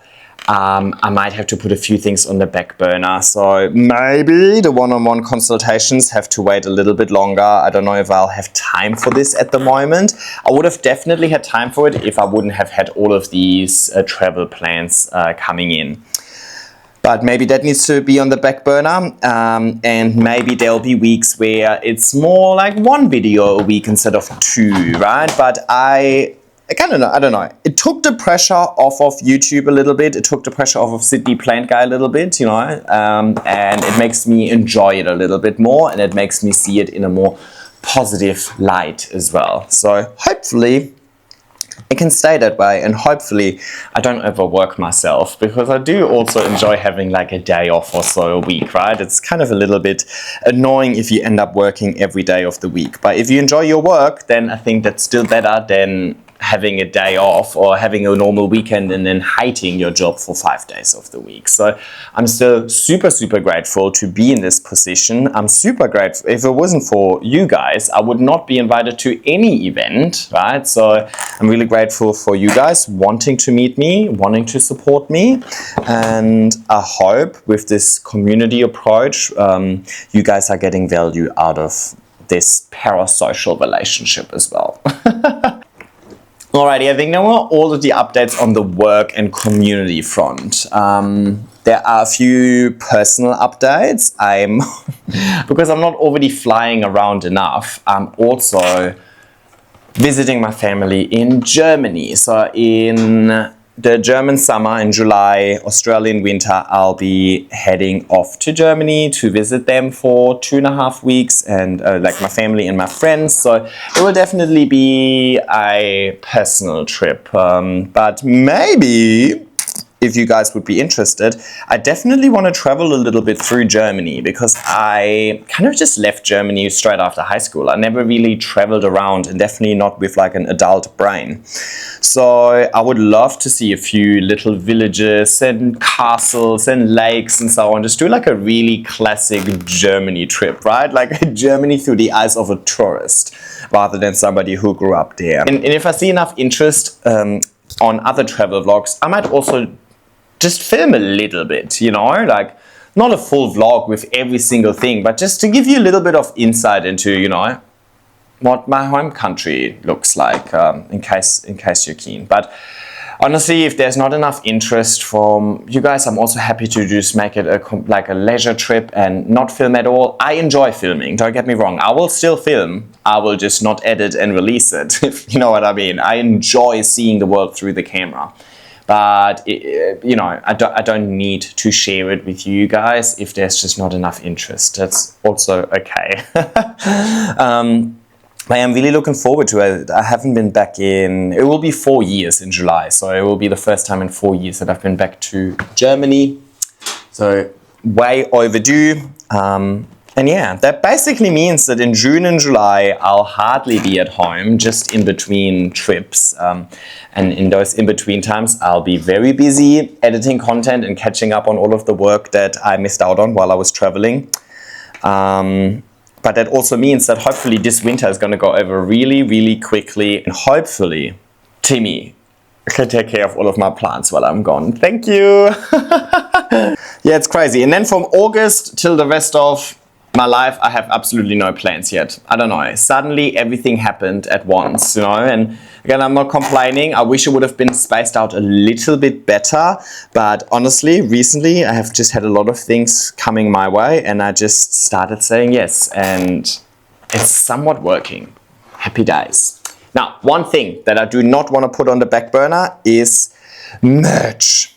I might have to put a few things on the back burner. So maybe the one-on-one consultations have to wait a little bit longer. I don't know if I'll have time for this at the moment. I would have definitely had time for it if I wouldn't have had all of these travel plans coming in. But maybe that needs to be on the back burner, and maybe there'll be weeks where it's more like 1 video a week instead of 2, right? But I don't know. It took the pressure off of YouTube a little bit. It took the pressure off of Sydney Plant Guy a little bit, you know, and it makes me enjoy it a little bit more, and it makes me see it in a more positive light as well. So hopefully it can stay that way, and hopefully I don't overwork myself, because I do also enjoy having like a day off or so a week, right? It's kind of a little bit annoying if you end up working every day of the week. But if you enjoy your work, then I think that's still better than having a day off or having a normal weekend and then hating your job for 5 days of the week. So I'm still super, super grateful to be in this position. I'm super grateful. If it wasn't for you guys, I would not be invited to any event, right? So I'm really grateful for you guys wanting to meet me, wanting to support me. And I hope with this community approach, you guys are getting value out of this parasocial relationship as well. Alrighty, I think now are all of the updates on the work and community front. There are a few personal updates. Because I'm not already flying around enough, I'm also visiting my family in Germany. So in the German summer, in July, Australian winter, I'll be heading off to Germany to visit them for 2.5 weeks, and like my family and my friends. So it will definitely be a personal trip. But maybe, if you guys would be interested, I definitely want to travel a little bit through Germany, because I kind of just left Germany straight after high school. I never really traveled around, and definitely not with like an adult brain. So I would love to see a few little villages and castles and lakes and so on. Just do like a really classic Germany trip, right? Like Germany through the eyes of a tourist rather than somebody who grew up there. And if I see enough interest on other travel vlogs, I might also just film a little bit, you know, like not a full vlog with every single thing, but just to give you a little bit of insight into, you know, what my home country looks like, in case you're keen. But honestly, if there's not enough interest from you guys, I'm also happy to just make it like a leisure trip and not film at all. I enjoy filming, don't get me wrong. I will still film. I will just not edit and release it, if you know what I mean. I enjoy seeing the world through the camera. But, you know, I don't need to share it with you guys if there's just not enough interest. That's also okay. I am really looking forward to it. I haven't been back it will be 4 years in July. So it will be the first time in 4 years that I've been back to Germany. So way overdue. And yeah, that basically means that in June and July, I'll hardly be at home, just in between trips. And in those in-between times, I'll be very busy editing content and catching up on all of the work that I missed out on while I was traveling. But that also means that hopefully this winter is going to go over really, really quickly. And hopefully, Timmy can take care of all of my plants while I'm gone. Thank you. Yeah, it's crazy. And then from August till the rest of my life, I have absolutely no plans yet. I don't know. Suddenly everything happened at once, you know, and again, I'm not complaining. I wish it would have been spaced out a little bit better, but honestly, recently I have just had a lot of things coming my way, and I just started saying yes, and it's somewhat working. Happy days. Now, one thing that I do not want to put on the back burner is merch.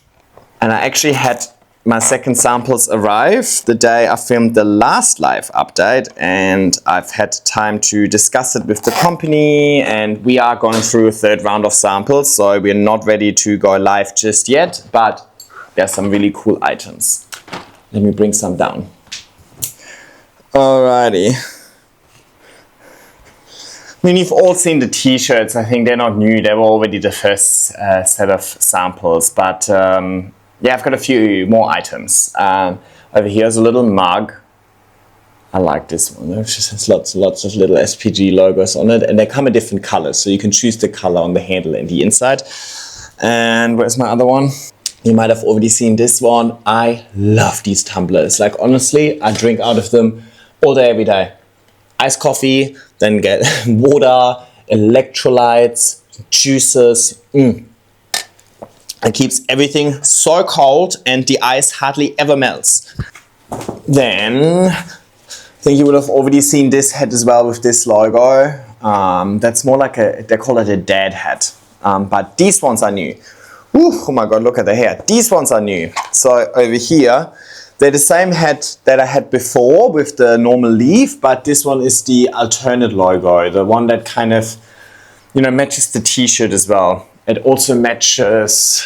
And I actually had my second samples arrive the day I filmed the last live update, and I've had time to discuss it with the company, and we are going through a third round of samples, so we're not ready to go live just yet, but there's some really cool items. Let me bring some down. Alrighty. I mean, you've all seen the t-shirts. I think they're not new. They were already the first set of samples, but yeah, I've got a few more items. Over here is a little mug. I like this one. It just has lots of little SPG logos on it, and they come in different colors, so you can choose the color on the handle and the inside. And where's my other one? You might have already seen this one. I love these tumblers. Like, honestly, I drink out of them all day, every day. Iced coffee, then get water, electrolytes, juices. It keeps everything so cold, and the ice hardly ever melts. Then, I think you would have already seen this hat as well with this logo. That's more like they call it a dad hat. But these ones are new. Ooh, oh my God, look at the hair. These ones are new. So over here, they're the same hat that I had before with the normal leaf, but this one is the alternate logo, the one that kind of, you know, matches the t-shirt as well. It also matches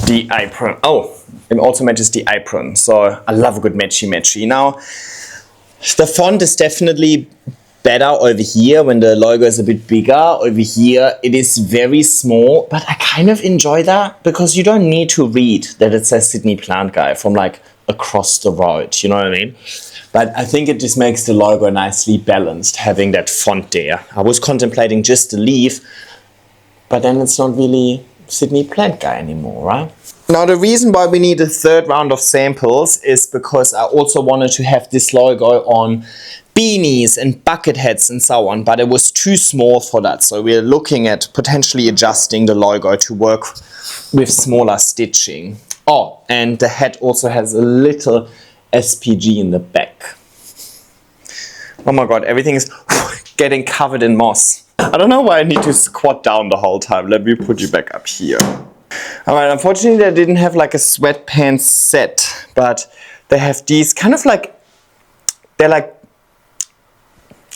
the apron. Oh, it also matches the apron. So I love a good matchy-matchy. Now, the font is definitely better over here when the logo is a bit bigger. Over here it is very small, but I kind of enjoy that because you don't need to read that it says Sydney Plant Guy from like across the road, you know what I mean? But I think it just makes the logo nicely balanced, having that font there. I was contemplating just the leaf, but then it's not really Sydney Plant Guy anymore, right? Now the reason why we need a third round of samples is because I also wanted to have this logo on beanies and bucket hats and so on, but it was too small for that. So we're looking at potentially adjusting the logo to work with smaller stitching. Oh, and the hat also has a little SPG in the back. Oh my god, everything is getting covered in moss. I don't know why I need to squat down the whole time. Let me put you back up here. Alright, unfortunately they didn't have like a sweatpants set, but they have these kind of like, they're like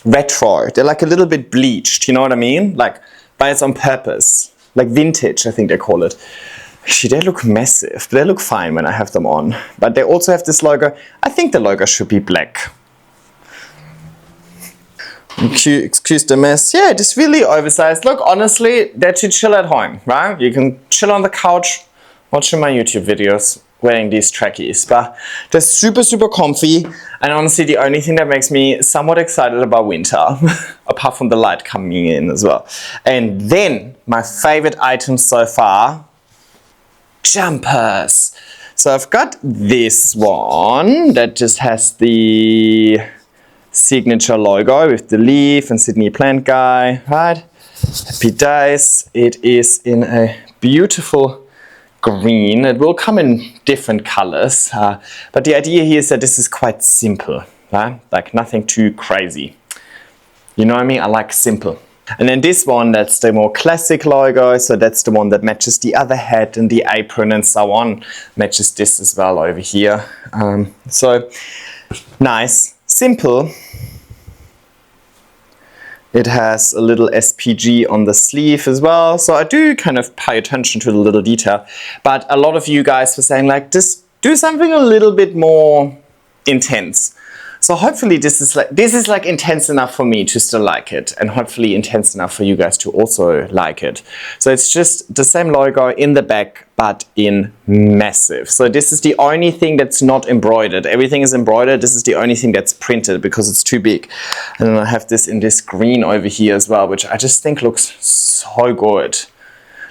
retro. They're like a little bit bleached, you know what I mean? Like, but it's on purpose. Like vintage, I think they call it. Actually, they look massive, but they look fine when I have them on. But they also have this logo. I think the logo should be black. Excuse the mess. Yeah, it is really oversized. Look, honestly, they're to chill at home, right? You can chill on the couch, watching my YouTube videos, wearing these trackies. But they're super, super comfy. And honestly, the only thing that makes me somewhat excited about winter, apart from the light coming in as well. And then, my favorite item so far, jumpers. So I've got this one that just has the signature logo with the leaf and Sydney Plant Guy, right? Happy days. It is in a beautiful green. It will come in different colors, but the idea here is that this is quite simple, right? Like nothing too crazy. You know what I mean? I like simple. And then this one, that's the more classic logo, so that's the one that matches the other hat and the apron and so on. Matches this as well over here. So nice, simple. It has a little SPG on the sleeve as well, so I do kind of pay attention to the little detail. But a lot of you guys were saying like, just do something a little bit more intense. So hopefully this is like intense enough for me to still like it, and hopefully intense enough for you guys to also like it. So it's just the same logo in the back, but in massive. So this is the only thing that's not embroidered. Everything is embroidered. This is the only thing that's printed because it's too big. And then I have this in this green over here as well, which I just think looks so good.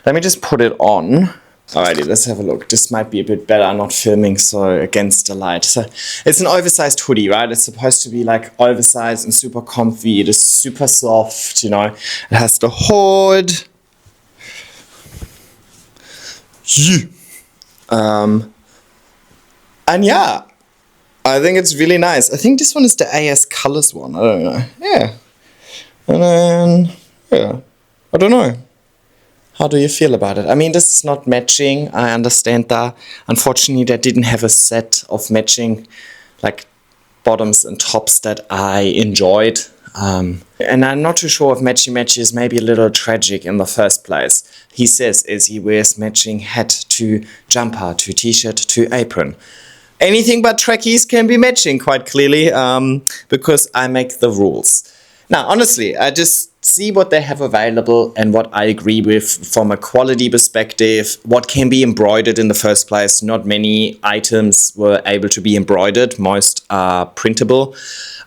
Let me just put it on. Alrighty, let's have a look. This might be a bit better. I'm not filming so against the light. So it's an oversized hoodie, right? It's supposed to be like oversized and super comfy. It is super soft, you know. It has the hood. And yeah, I think it's really nice. I think this one is the AS Colors one. I don't know. Yeah. And then, yeah, I don't know. How do you feel about it? I mean, this is not matching. I understand that. Unfortunately, they didn't have a set of matching like bottoms and tops that I enjoyed. And I'm not too sure if Matchy Matchy is maybe a little tragic in the first place. He says as he wears matching hat to jumper, to t-shirt, to apron. Anything but trackies can be matching quite clearly because I make the rules. Now, honestly, I just see what they have available and what I agree with from a quality perspective, what can be embroidered in the first place. Not many items were able to be embroidered. Most are printable.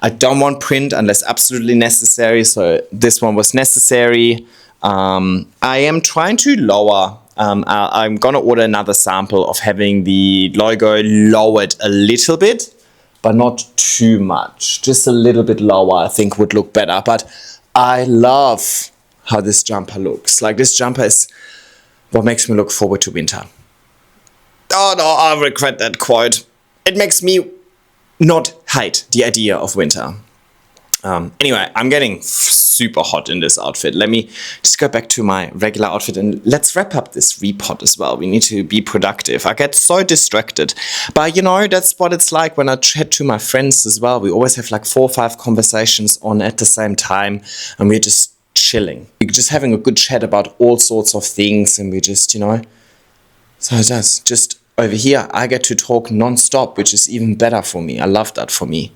I don't want print unless absolutely necessary, so this one was necessary. I am trying to lower. I'm gonna order another sample of having the logo lowered a little bit, but not too much. Just a little bit lower, I think would look better. But I love how this jumper looks. Like, this jumper is what makes me look forward to winter. Oh no, I regret that quote. It makes me not hate the idea of winter. Anyway, I'm getting super hot in this outfit. Let me just go back to my regular outfit and let's wrap up this repot as well. We need to be productive. I get so distracted. But you know, that's what it's like when I chat to my friends as well. We always have like 4 or 5 conversations on at the same time, and we're just chilling. We're just having a good chat about all sorts of things, and we just, you know. So that's just over here, I get to talk non-stop, which is even better for me. I love that for me.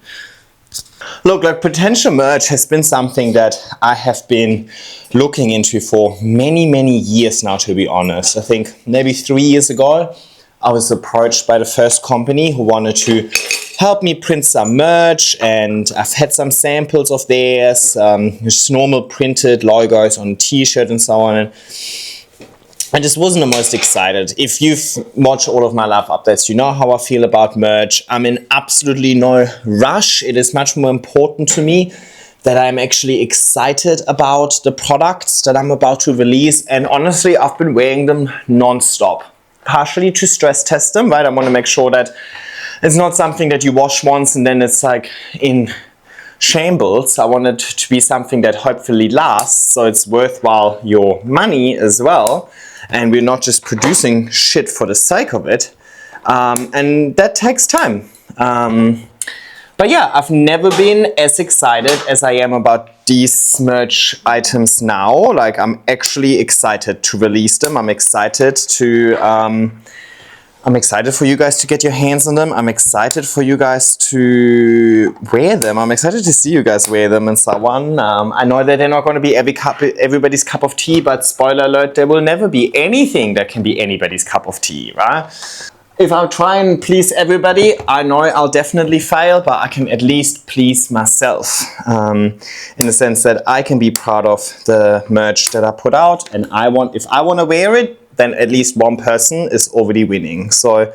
Look, like potential merch has been something that I have been looking into for many, many years now, to be honest. I think maybe 3 years ago, I was approached by the first company who wanted to help me print some merch, and I've had some samples of theirs, just normal printed logos on t-shirt and so on. And I just wasn't the most excited. If you've watched all of my live updates, you know how I feel about merch. I'm in absolutely no rush. It is much more important to me that I'm actually excited about the products that I'm about to release. And honestly, I've been wearing them non-stop. Partially to stress test them, right? I want to make sure that it's not something that you wash once and then it's like in shambles. I want it to be something that hopefully lasts, so it's worthwhile your money as well. And we're not just producing shit for the sake of it. And that takes time. But yeah, I've never been as excited as I am about these merch items now. Like, I'm actually excited to release them. I'm excited for you guys to get your hands on them. I'm excited for you guys to wear them. I'm excited to see you guys wear them and so on. I know that they're not going to be everybody's cup of tea, but spoiler alert, there will never be anything that can be anybody's cup of tea, right? If I try and please everybody, I know I'll definitely fail, but I can at least please myself. In the sense that I can be proud of the merch that I put out, and if I want to wear it, then at least one person is already winning. So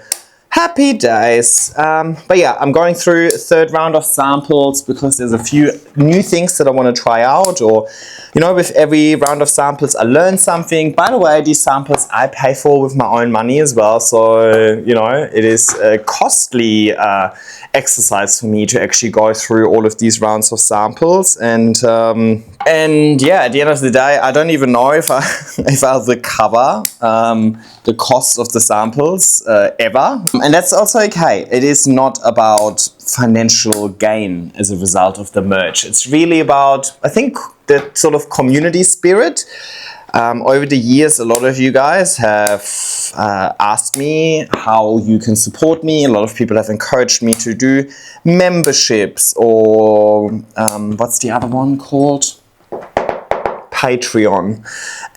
happy days. But yeah, I'm going through a third round of samples because there's a few new things that I want to try out, or, you know, with every round of samples I learn something. By the way, these samples I pay for with my own money as well. So, you know, it is a costly exercise for me to actually go through all of these rounds of samples. And yeah, at the end of the day, I don't even know if I'll recover the cost of the samples ever. And that's also okay. It is not about financial gain as a result of the merch. It's really about, I think, the sort of community spirit. Over the years, a lot of you guys have asked me how you can support me. A lot of people have encouraged me to do memberships, or what's the other one called? Patreon.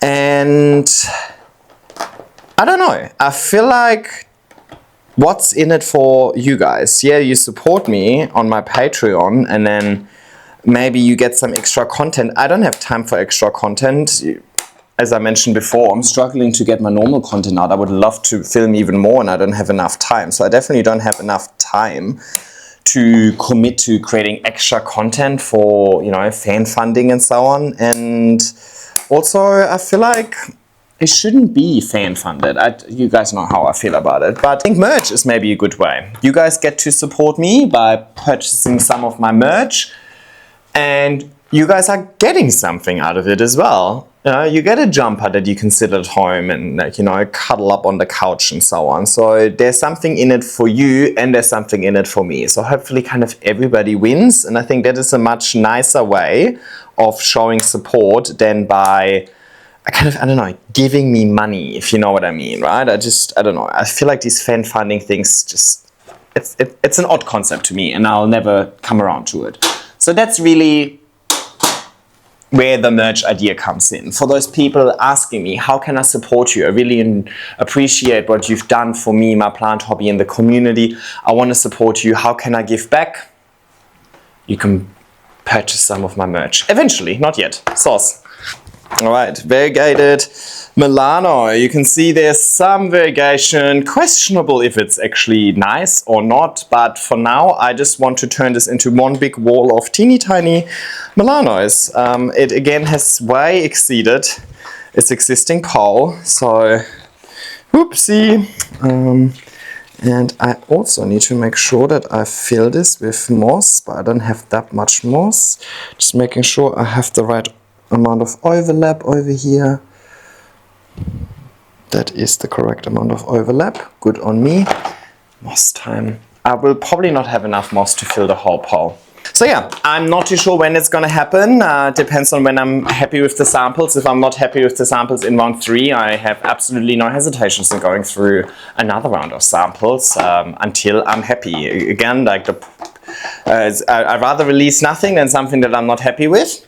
And I don't know. I feel like, what's in it for you guys? Yeah, you support me on my Patreon, and then maybe you get some extra content. I don't have time for extra content. As I mentioned before, I'm struggling to get my normal content out. I would love to film even more, and I don't have enough time. So I definitely don't have enough time to commit to creating extra content for, you know, fan funding and so on. And also, I feel like it shouldn't be fan funded. You guys know how I feel about it. But I think merch is maybe a good way. You guys get to support me by purchasing some of my merch, and you guys are getting something out of it as well. You get a jumper that you can sit at home and, like, you know, cuddle up on the couch and so on. So there's something in it for you, and there's something in it for me. So hopefully kind of everybody wins. And I think that is a much nicer way of showing support than by I don't know, giving me money, if you know what I mean, right? I don't know. I feel like these fan funding things it's an odd concept to me, and I'll never come around to it. So that's really where the merch idea comes in. For those people asking me, how can I support you? I really appreciate what you've done for me, my plant hobby, and the community. I want to support you. How can I give back? You can purchase some of my merch. Eventually, not yet. Sauce. All right, variegated Milano. You can see there's some variegation. Questionable if it's actually nice or not, but for now, I just want to turn this into one big wall of teeny tiny Milanos. It again has way exceeded its existing pole, so whoopsie. And I also need to make sure that I fill this with moss, but I don't have that much moss. Just making sure I have the right amount of overlap over here. That is the correct amount of overlap. Good on me. Moss time. I will probably not have enough moss to fill the whole pole. So yeah, I'm not too sure when it's gonna happen. Depends on when I'm happy with the samples. If I'm not happy with the samples in round 3, I have absolutely no hesitations in going through another round of samples until I'm happy. Again, like I'd rather release nothing than something that I'm not happy with.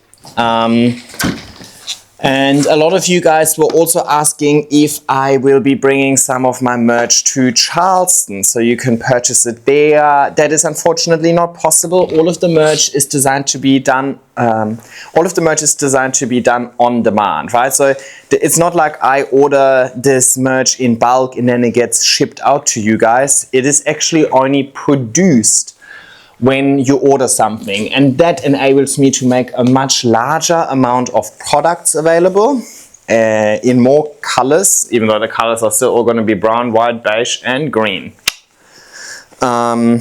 And a lot of you guys were also asking if I will be bringing some of my merch to Charleston, so you can purchase it there. That is unfortunately not possible. All of the merch is designed to be done. All of the merch is designed to be done on demand, right? So it's not like I order this merch in bulk and then it gets shipped out to you guys. It is actually only produced when you order something, and that enables me to make a much larger amount of products available in more colors, even though the colors are still all going to be brown, white, beige and green. And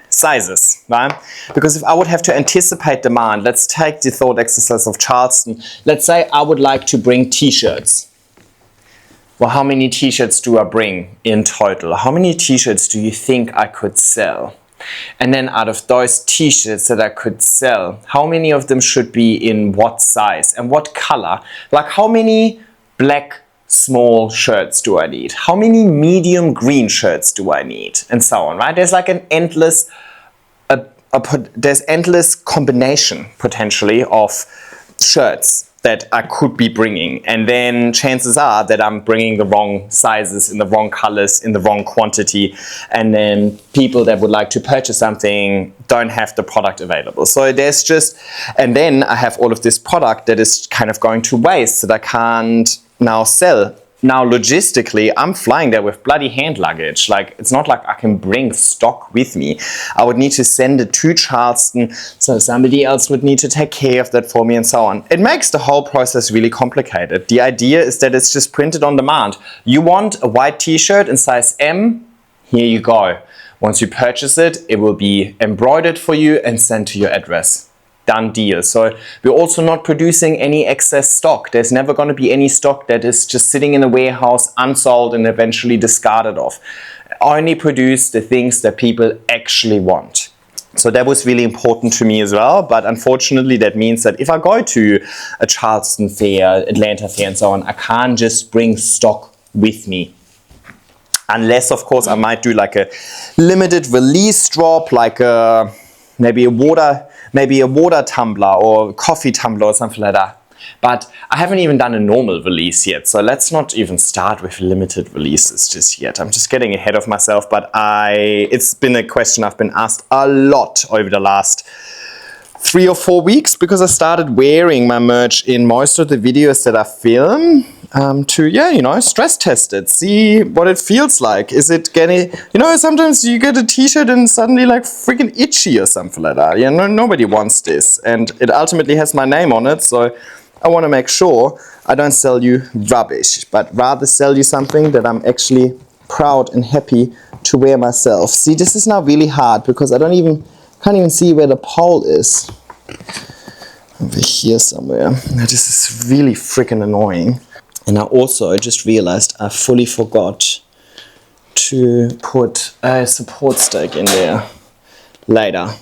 sizes, right? Because if I would have to anticipate demand, let's take the thought exercise of Charleston. Let's say I would like to bring t-shirts. Well, how many t-shirts do I bring in total? How many t-shirts do you think I could sell? And then out of those t-shirts that I could sell, how many of them should be in what size and what color? Like how many black small shirts do I need? How many medium green shirts do I need? And so on, right? There's like an endless, there's endless combination potentially of shirts that I could be bringing, and then chances are that I'm bringing the wrong sizes in the wrong colors in the wrong quantity, and then people that would like to purchase something don't have the product available. So there's just, and then I have all of this product that is kind of going to waste that I can't now sell. Now logistically, I'm flying there with bloody hand luggage. Like, it's not like I can bring stock with me. I would need to send it to Charleston, so somebody else would need to take care of that for me and so on. It makes the whole process really complicated. The idea is that it's just printed on demand. You want a white t-shirt in size M? Here you go. Once you purchase it, it will be embroidered for you and sent to your address. Done deal. So we're also not producing any excess stock. There's never going to be any stock that is just sitting in a warehouse unsold and eventually discarded off. Only produce the things that people actually want. So that was really important to me as well, but unfortunately that means that if I go to a Charleston fair, Atlanta fair and so on, I can't just bring stock with me. Unless of course I might do like a limited release drop, like maybe a water tumbler or coffee tumbler or something like that. But I haven't even done a normal release yet, so let's not even start with limited releases just yet. I'm just getting ahead of myself, but it's been a question I've been asked a lot over the last 3 or 4 weeks, because I started wearing my merch in most of the videos that I film to, yeah, you know, stress test it, see what it feels like. Is it getting, you know, sometimes you get a t-shirt and suddenly like freaking itchy or something like that. Yeah, nobody wants this, and it ultimately has my name on it, so I want to make sure I don't sell you rubbish, but rather sell you something that I'm actually proud and happy to wear myself. See, this is now really hard because I can't even see where the pole is. Over here somewhere. Now, this is really freaking annoying. And I also just realized I fully forgot to put a support stake in there later.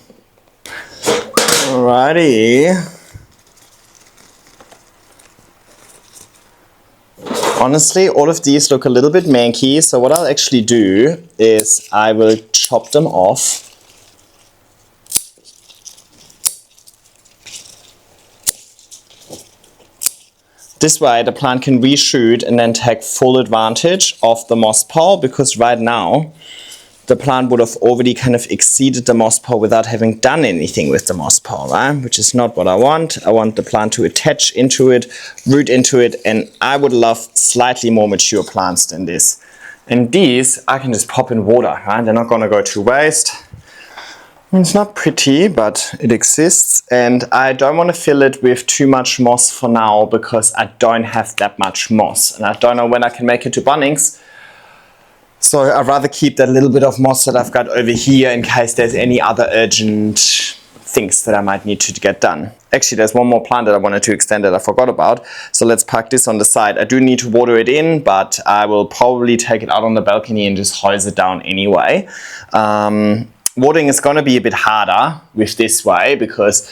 Alrighty. Honestly, all of these look a little bit manky, so what I'll actually do is I will chop them off. This way the plant can reshoot and then take full advantage of the moss pole, because right now the plant would have already kind of exceeded the moss pole without having done anything with the moss pole, right? Which is not what I want. I want the plant to attach into it, root into it, and I would love slightly more mature plants than this. And these I can just pop in water, right? They're not going to go to waste. It's not pretty, but it exists, and I don't want to fill it with too much moss for now because I don't have that much moss, and I don't know when I can make it to Bunnings. So I'd rather keep that little bit of moss that I've got over here in case there's any other urgent things that I might need to get done. Actually, there's one more plant that I wanted to extend that I forgot about. So let's park this on the side. I do need to water it in, but I will probably take it out on the balcony and just hose it down anyway. watering is going to be a bit harder with this way because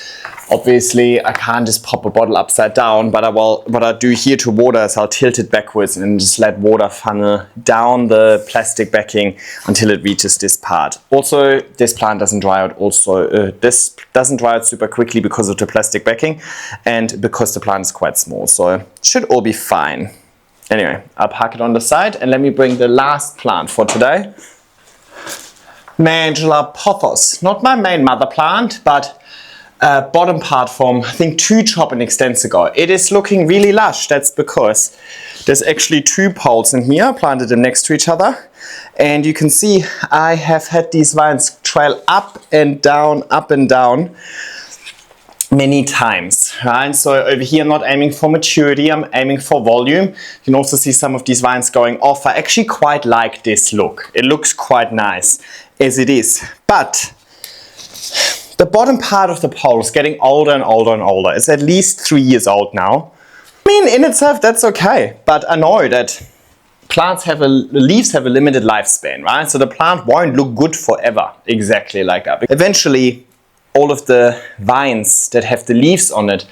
obviously I can't just pop a bottle upside down, but what I do here to water is I'll tilt it backwards and just let water funnel down the plastic backing until it reaches this part. Also, this plant doesn't dry out this doesn't dry out super quickly because of the plastic backing and because the plant is quite small, so it should all be fine. Anyway, I'll park it on the side and let me bring the last plant for today. Mandula pothos, not my main mother plant, but bottom part from I think 2 chop and extends ago. It is looking really lush. That's because there's actually 2 poles in here, planted them next to each other, and you can see I have had these vines trail up and down many times, right? So over here I'm not aiming for maturity, I'm aiming for volume. You can also see some of these vines going off. I actually quite like this look. It looks quite nice as it is, but the bottom part of the pole is getting older and older and older. It's at least 3 years old now. I mean, in itself that's okay, but I know that leaves have a limited lifespan, right? So the plant won't look good forever, exactly like that. Eventually all of the vines that have the leaves on it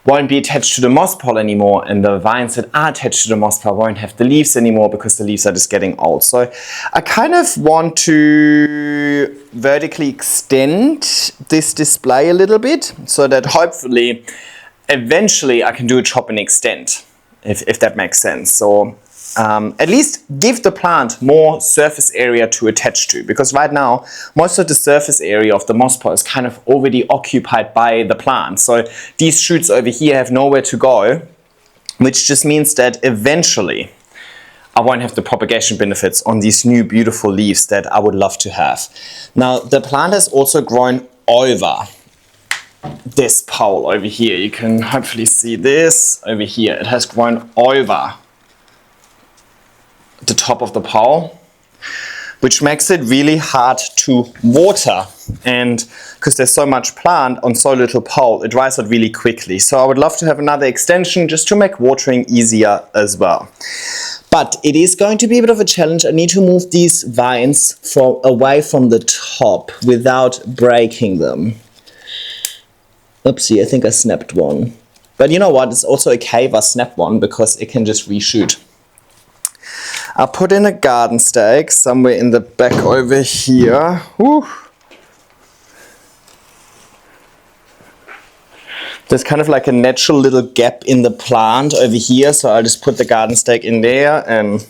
won't be attached to the moss pole anymore, and the vines that are attached to the moss pole won't have the leaves anymore because the leaves are just getting old. So I kind of want to vertically extend this display a little bit so that hopefully eventually I can do a chop and extend, if that makes sense. So at least give the plant more surface area to attach to, because right now most of the surface area of the moss pole is kind of already occupied by the plant. So these shoots over here have nowhere to go, which just means that eventually I won't have the propagation benefits on these new beautiful leaves that I would love to have. Now the plant has also grown over this pole over here. You can hopefully see this over here. It has grown over the top of the pole, which makes it really hard to water, and because there's so much plant on so little pole, it dries out really quickly. So I would love to have another extension just to make watering easier as well. But it is going to be a bit of a challenge. I need to move these vines away from the top without breaking them. Oopsie, I think I snapped one. But you know what, it's also okay if I snap one because it can just reshoot. I'll put in a garden stake somewhere in the back over here. Woo. There's kind of like a natural little gap in the plant over here, so I'll just put the garden stake in there, and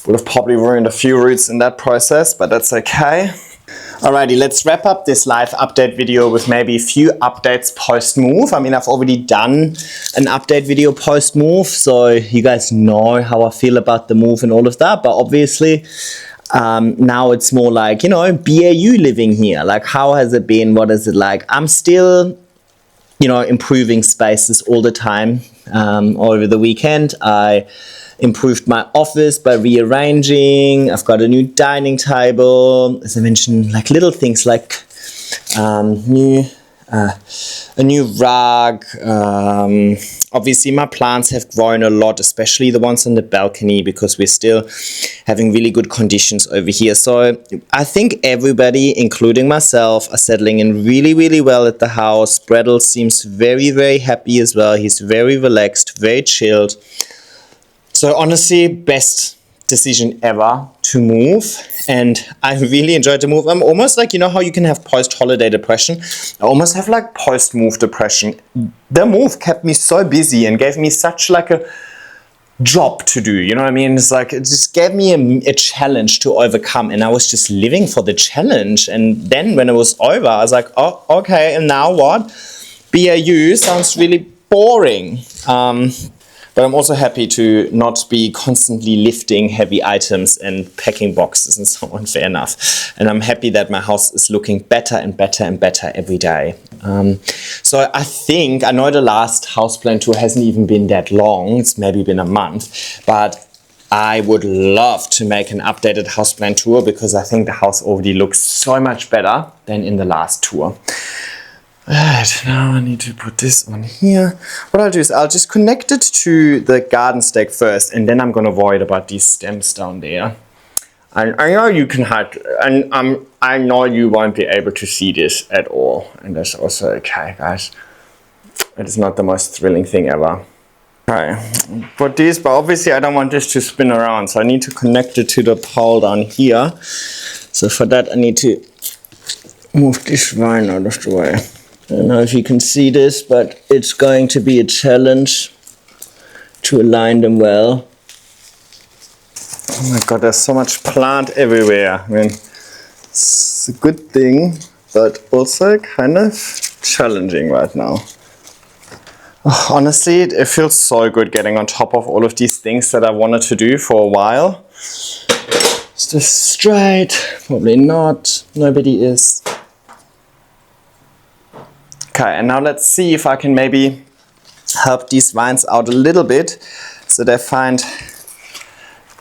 would have probably ruined a few roots in that process, but that's okay. Alrighty, let's wrap up this live update video with maybe a few updates post-move. I mean, I've already done an update video post-move, so you guys know how I feel about the move and all of that, but obviously now it's more like, you know, BAU living here. Like, how has it been? What is it like? I'm still, you know, improving spaces all the time. Over the weekend, I improved my office by rearranging. I've got a new dining table, as I mentioned, like little things like a new rug. Obviously my plants have grown a lot, especially the ones on the balcony, because we're still having really good conditions over here. So I think everybody, including myself, are settling in really, really well at the house. Brettel seems very, very happy as well. He's very relaxed, very chilled. So honestly, best decision ever to move, and I really enjoyed the move. I'm almost like, you know how you can have post-holiday depression? I almost have like post-move depression. The move kept me so busy and gave me such like a job to do, you know what I mean? It's like, it just gave me a challenge to overcome, and I was just living for the challenge. And then when it was over, I was like, oh, okay, and now what? BAU sounds really boring. But I'm also happy to not be constantly lifting heavy items and packing boxes and so on, fair enough. And I'm happy that my house is looking better and better and better every day. So I think, I know the last houseplant tour hasn't even been that long, it's maybe been a month, but I would love to make an updated houseplant tour because I think the house already looks so much better than in the last tour. Right, now I need to put this on here. What I'll do is I'll just connect it to the garden stake first, and then I'm going to worry about these stems down there. And I know you can hide, and I know you won't be able to see this at all, and that's also okay, guys. It is not the most thrilling thing ever. Okay, but obviously I don't want this to spin around, so I need to connect it to the pole down here. So for that I need to move this vine out of the way. I don't know if you can see this, but it's going to be a challenge to align them well. Oh my god, there's so much plant everywhere. I mean, it's a good thing, but also kind of challenging right now. Oh, honestly, it feels so good getting on top of all of these things that I wanted to do for a while. Is this straight? Probably not. Nobody is. Okay, and now let's see if I can maybe help these vines out a little bit so they find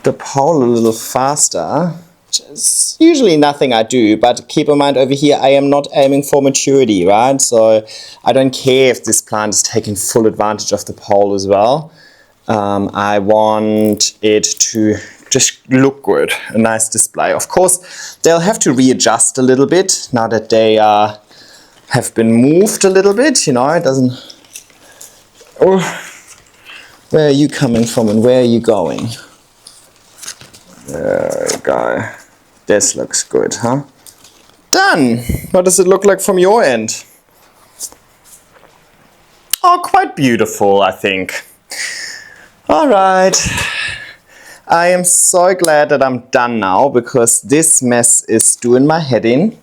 the pole a little faster, which is usually nothing I do, but keep in mind over here I am not aiming for maturity, right? So I don't care if this plant is taking full advantage of the pole as well. I want it to just look good, a nice display. Of course, they'll have to readjust a little bit now that they have been moved a little bit, you know, it doesn't... Oh, where are you coming from and where are you going? There we go. This looks good, huh? Done! What does it look like from your end? Oh, quite beautiful, I think. Alright. I am so glad that I'm done now because this mess is doing my head in.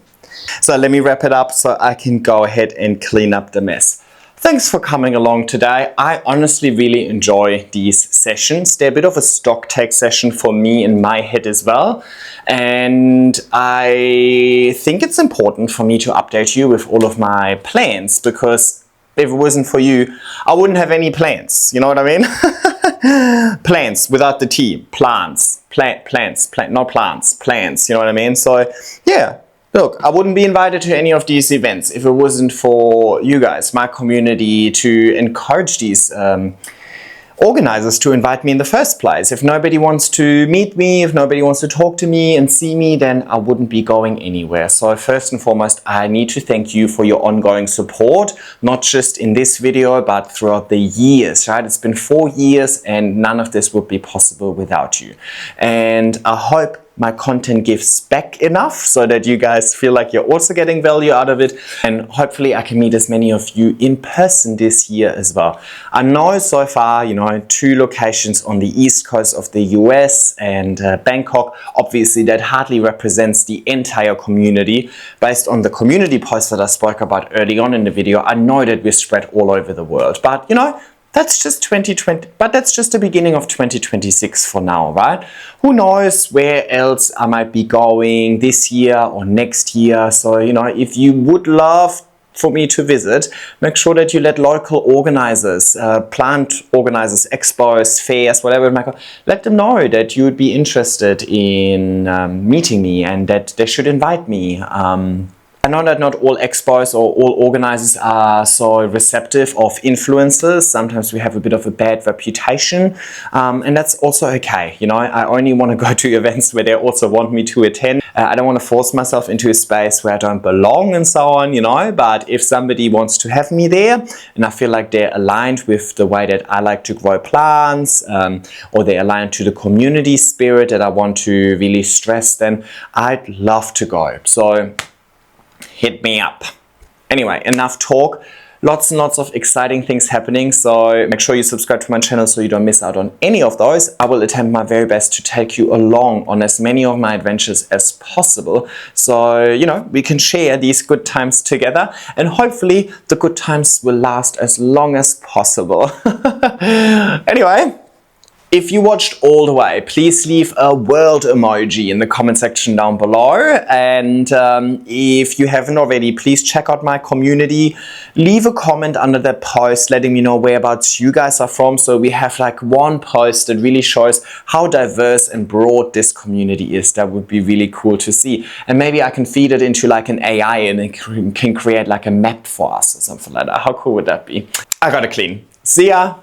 So let me wrap it up so I can go ahead and clean up the mess. Thanks for coming along today. I honestly really enjoy these sessions. They're a bit of a stock take session for me in my head as well. And I think it's important for me to update you with all of my plans because if it wasn't for you, I wouldn't have any plans. You know what I mean? Plants without the T. Plants. Not plants. Plants. You know what I mean? So yeah. Look, I wouldn't be invited to any of these events if it wasn't for you guys, my community, to encourage these organizers to invite me in the first place. If nobody wants to meet me, if nobody wants to talk to me and see me, then I wouldn't be going anywhere. So first and foremost, I need to thank you for your ongoing support, not just in this video, but throughout the years, right? It's been 4 years and none of this would be possible without you. And I hope my content gives back enough so that you guys feel like you're also getting value out of it, and hopefully I can meet as many of you in person this year as well. I know so far, you know, 2 locations on the east coast of the US and Bangkok. Obviously that hardly represents the entire community. Based on the community post that I spoke about early on in the video, I know that we're spread all over the world, but you know, that's just 2020, but that's just the beginning of 2026 for now, right? Who knows where else I might be going this year or next year. So, you know, if you would love for me to visit, make sure that you let local organizers, plant organizers, expos, fairs, whatever it might be, let them know that you would be interested in meeting me and that they should invite me. I know that not all expos or all organizers are so receptive of influencers. Sometimes we have a bit of a bad reputation, and that's also okay. You know, I only want to go to events where they also want me to attend. I don't want to force myself into a space where I don't belong and so on, you know, but if somebody wants to have me there and I feel like they're aligned with the way that I like to grow plants, or they're aligned to the community spirit that I want to really stress, then I'd love to go. So hit me up. Anyway, enough talk. Lots and lots of exciting things happening, so make sure you subscribe to my channel so you don't miss out on any of those. I will attempt my very best to take you along on as many of my adventures as possible, so you know, we can share these good times together, and hopefully the good times will last as long as possible. Anyway, if you watched all the way, please leave a world emoji in the comment section down below. And if you haven't already, please check out my community. Leave a comment under that post letting me know whereabouts you guys are from. So we have like one post that really shows how diverse and broad this community is. That would be really cool to see. And maybe I can feed it into like an AI and it can create like a map for us or something like that. How cool would that be? I gotta clean. See ya!